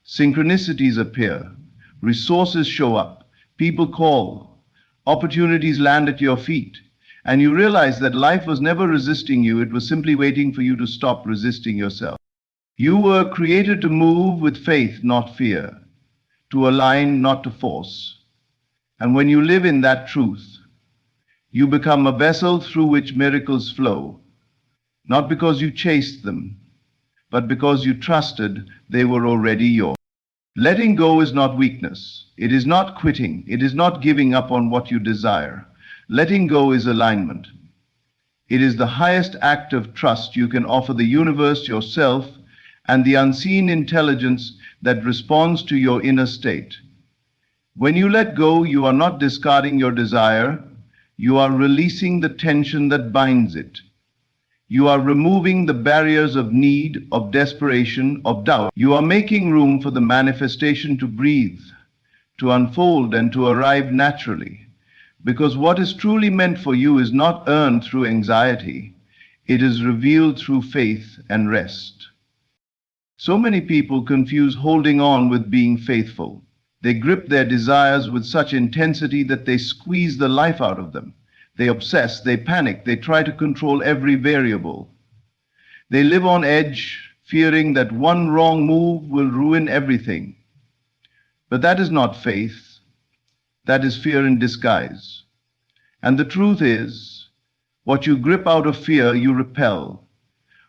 Synchronicities appear, resources show up, people call, opportunities land at your feet, and you realize that life was never resisting you, it was simply waiting for you to stop resisting yourself. You were created to move with faith, not fear, to align, not to force. And when you live in that truth, you become a vessel through which miracles flow, not because you chased them, but because you trusted they were already yours. Letting go is not weakness. It is not quitting. It is not giving up on what you desire. Letting go is alignment. It is the highest act of trust you can offer the universe, yourself, and the unseen intelligence that responds to your inner state. When you let go, you are not discarding your desire. You are releasing the tension that binds it. You are removing the barriers of need, of desperation, of doubt. You are making room for the manifestation to breathe, to unfold and to arrive naturally. Because what is truly meant for you is not earned through anxiety, it is revealed through faith and rest. So many people confuse holding on with being faithful. They grip their desires with such intensity that they squeeze the life out of them. They obsess, they panic, they try to control every variable. They live on edge, fearing that one wrong move will ruin everything. But that is not faith. That is fear in disguise. And the truth is, what you grip out of fear, you repel.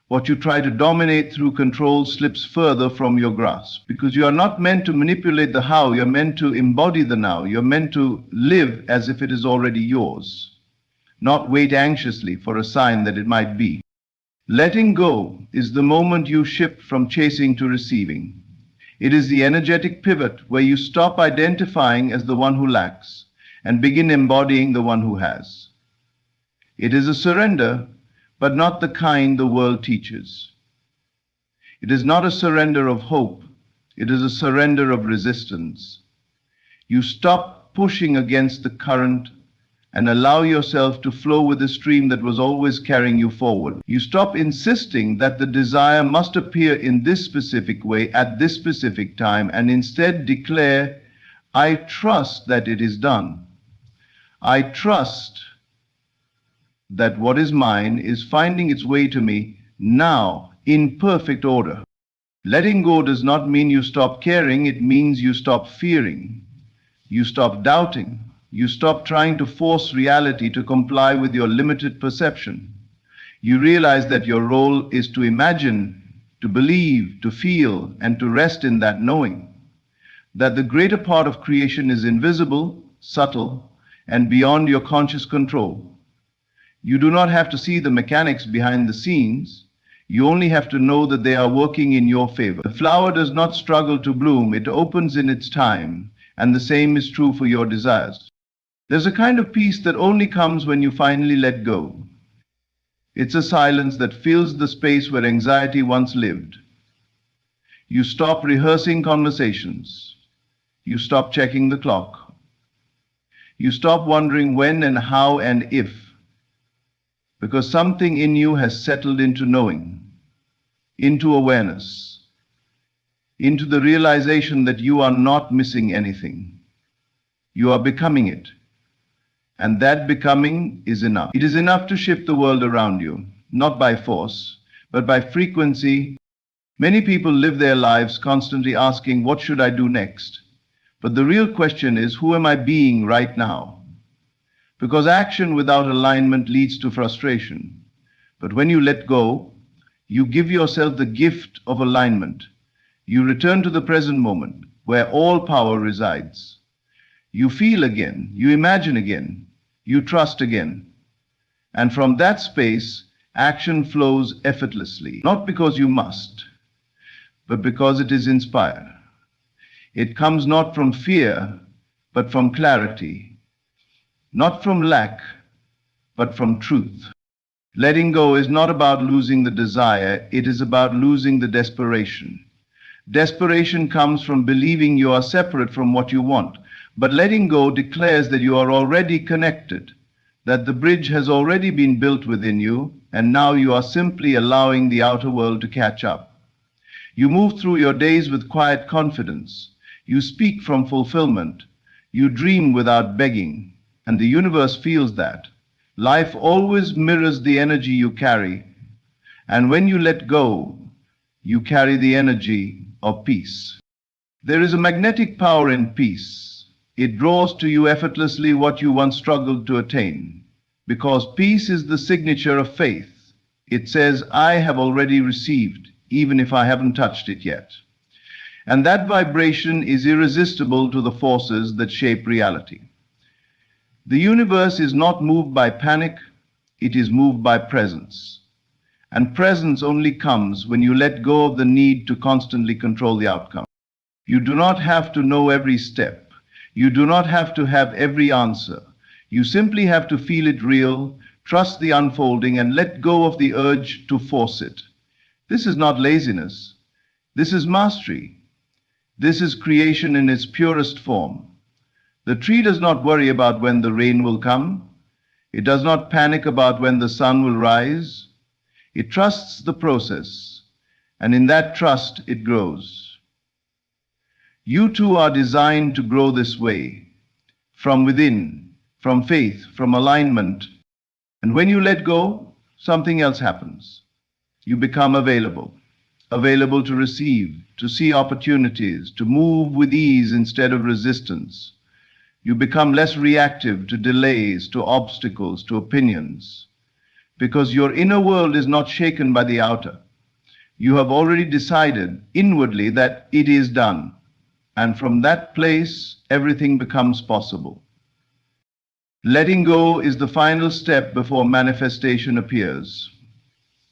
What you try to dominate through control slips further from your grasp. Because you are not meant to manipulate the how, you're meant to embody the now. You're meant to live as if it is already yours, not wait anxiously for a sign that it might be. Letting go is the moment you shift from chasing to receiving. It is the energetic pivot where you stop identifying as the one who lacks and begin embodying the one who has. It is a surrender, but not the kind the world teaches. It is not a surrender of hope. It is a surrender of resistance. You stop pushing against the current and allow yourself to flow with the stream that was always carrying you forward. You stop insisting that the desire must appear in this specific way at this specific time, and instead declare, I trust that it is done. I trust that what is mine is finding its way to me now in perfect order. Letting go does not mean you stop caring, it means you stop fearing. You stop doubting. You stop trying to force reality to comply with your limited perception. You realize that your role is to imagine, to believe, to feel, and to rest in that knowing. That the greater part of creation is invisible, subtle, and beyond your conscious control. You do not have to see the mechanics behind the scenes. You only have to know that they are working in your favor. The flower does not struggle to bloom, it opens in its time, and the same is true for your desires. There's a kind of peace that only comes when you finally let go. It's a silence that fills the space where anxiety once lived. You stop rehearsing conversations. You stop checking the clock. You stop wondering when and how and if, because something in you has settled into knowing, into awareness, into the realization that you are not missing anything. You are becoming it. And that becoming is enough. It is enough to shift the world around you, not by force, but by frequency. Many people live their lives constantly asking, what should I do next? But the real question is, who am I being right now? Because action without alignment leads to frustration. But when you let go, you give yourself the gift of alignment. You return to the present moment, where all power resides. You feel again, you imagine again, you trust again. And from that space, action flows effortlessly, not because you must, but because it is inspired. It comes not from fear, but from clarity, not from lack, but from truth. Letting go is not about losing the desire, it is about losing the desperation. Desperation comes from believing you are separate from what you want. But letting go declares that you are already connected, that the bridge has already been built within you, and now you are simply allowing the outer world to catch up. You move through your days with quiet confidence. You speak from fulfillment. You dream without begging, and the universe feels that. Life always mirrors the energy you carry, and when you let go, you carry the energy of peace. There is a magnetic power in peace. It draws to you effortlessly what you once struggled to attain. Because peace is the signature of faith. It says, I have already received, even if I haven't touched it yet. And that vibration is irresistible to the forces that shape reality. The universe is not moved by panic, it is moved by presence. And presence only comes when you let go of the need to constantly control the outcome. You do not have to know every step. You do not have to have every answer. You simply have to feel it real, trust the unfolding, and let go of the urge to force it. This is not laziness. This is mastery. This is creation in its purest form. The tree does not worry about when the rain will come. It does not panic about when the sun will rise. It trusts the process, and in that trust it grows. You too are designed to grow this way, from within, from faith, from alignment. And when you let go, something else happens. You become available to receive, to see opportunities, to move with ease instead of resistance. You become less reactive to delays, to obstacles, to opinions, because your inner world is not shaken by the outer. You have already decided inwardly that it is done, and from that place, everything becomes possible. Letting go is the final step before manifestation appears.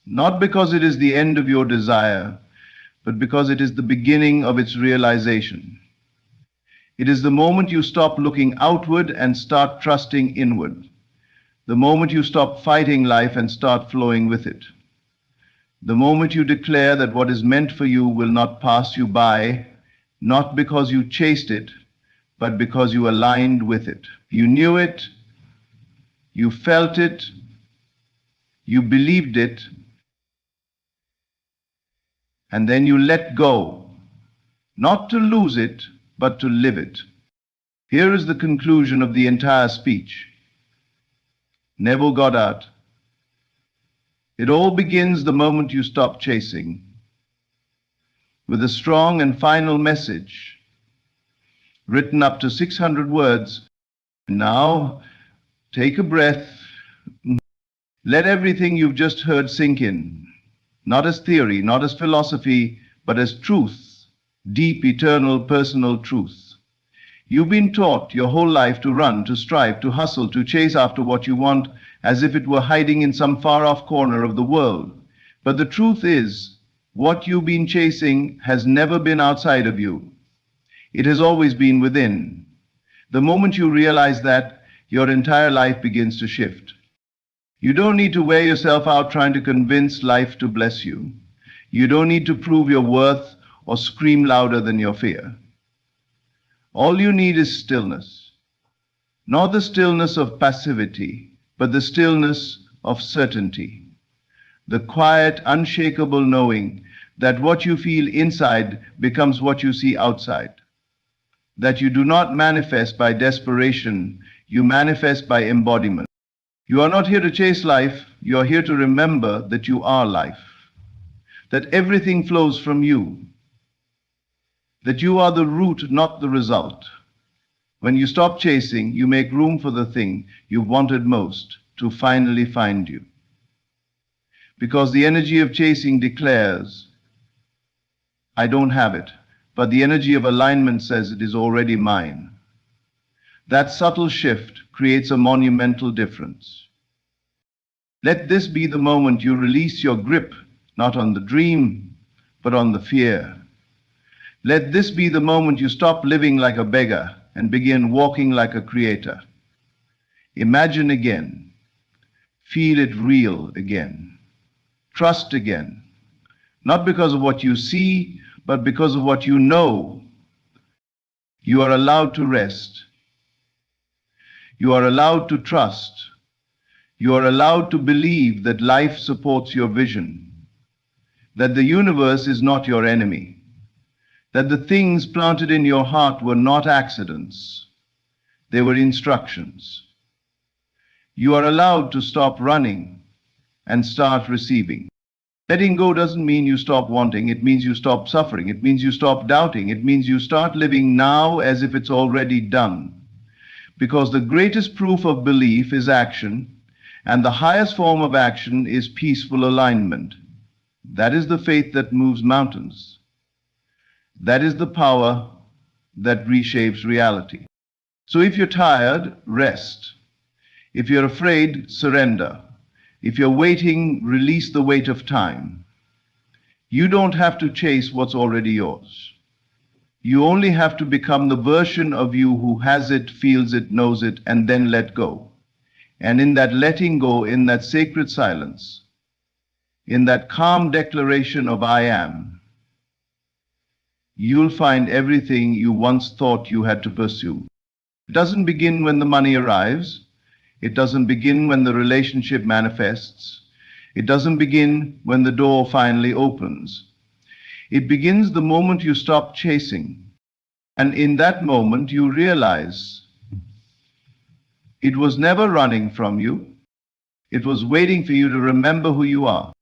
Not because it is the end of your desire, but because it is the beginning of its realization. It is the moment you stop looking outward and start trusting inward. The moment you stop fighting life and start flowing with it. The moment you declare that what is meant for you will not pass you by, not because you chased it, but because you aligned with it. You knew it, you felt it, you believed it, and then you let go, not to lose it, but to live it. Here is the conclusion of the entire speech. Neville Goddard. It all begins the moment you stop chasing, with a strong and final message, written up to 600 words. Now, take a breath. Let everything you've just heard sink in, not as theory, not as philosophy, but as truth, deep, eternal, personal truth. You've been taught your whole life to run, to strive, to hustle, to chase after what you want, as if it were hiding in some far-off corner of the world. But the truth is, what you've been chasing has never been outside of you. It has always been within. The moment you realize that, your entire life begins to shift. You don't need to wear yourself out trying to convince life to bless you. You don't need to prove your worth or scream louder than your fear. All you need is stillness. Not the stillness of passivity, but the stillness of certainty. The quiet, unshakable knowing that what you feel inside becomes what you see outside. That you do not manifest by desperation, you manifest by embodiment. You are not here to chase life, you are here to remember that you are life. That everything flows from you. That you are the root, not the result. When you stop chasing, you make room for the thing you wanted most to finally find you. Because the energy of chasing declares, I don't have it, but the energy of alignment says it is already mine. That subtle shift creates a monumental difference. Let this be the moment you release your grip, not on the dream, but on the fear. Let this be the moment you stop living like a beggar and begin walking like a creator. Imagine again. Feel it real again. Trust again. Not because of what you see, but because of what you know. You are allowed to rest. You are allowed to trust. You are allowed to believe that life supports your vision, that the universe is not your enemy, that the things planted in your heart were not accidents, they were instructions. You are allowed to stop running and start receiving. Letting go doesn't mean you stop wanting, it means you stop suffering, it means you stop doubting, it means you start living now as if it's already done. Because the greatest proof of belief is action, and the highest form of action is peaceful alignment. That is the faith that moves mountains. That is the power that reshapes reality. So if you're tired, rest. If you're afraid, surrender. If you're waiting, release the weight of time. You don't have to chase what's already yours. You only have to become the version of you who has it, feels it, knows it, and then let go. And in that letting go, in that sacred silence, in that calm declaration of I am, you'll find everything you once thought you had to pursue. It doesn't begin when the money arrives. It doesn't begin when the relationship manifests. It doesn't begin when the door finally opens. It begins the moment you stop chasing. And in that moment, you realize it was never running from you. It was waiting for you to remember who you are.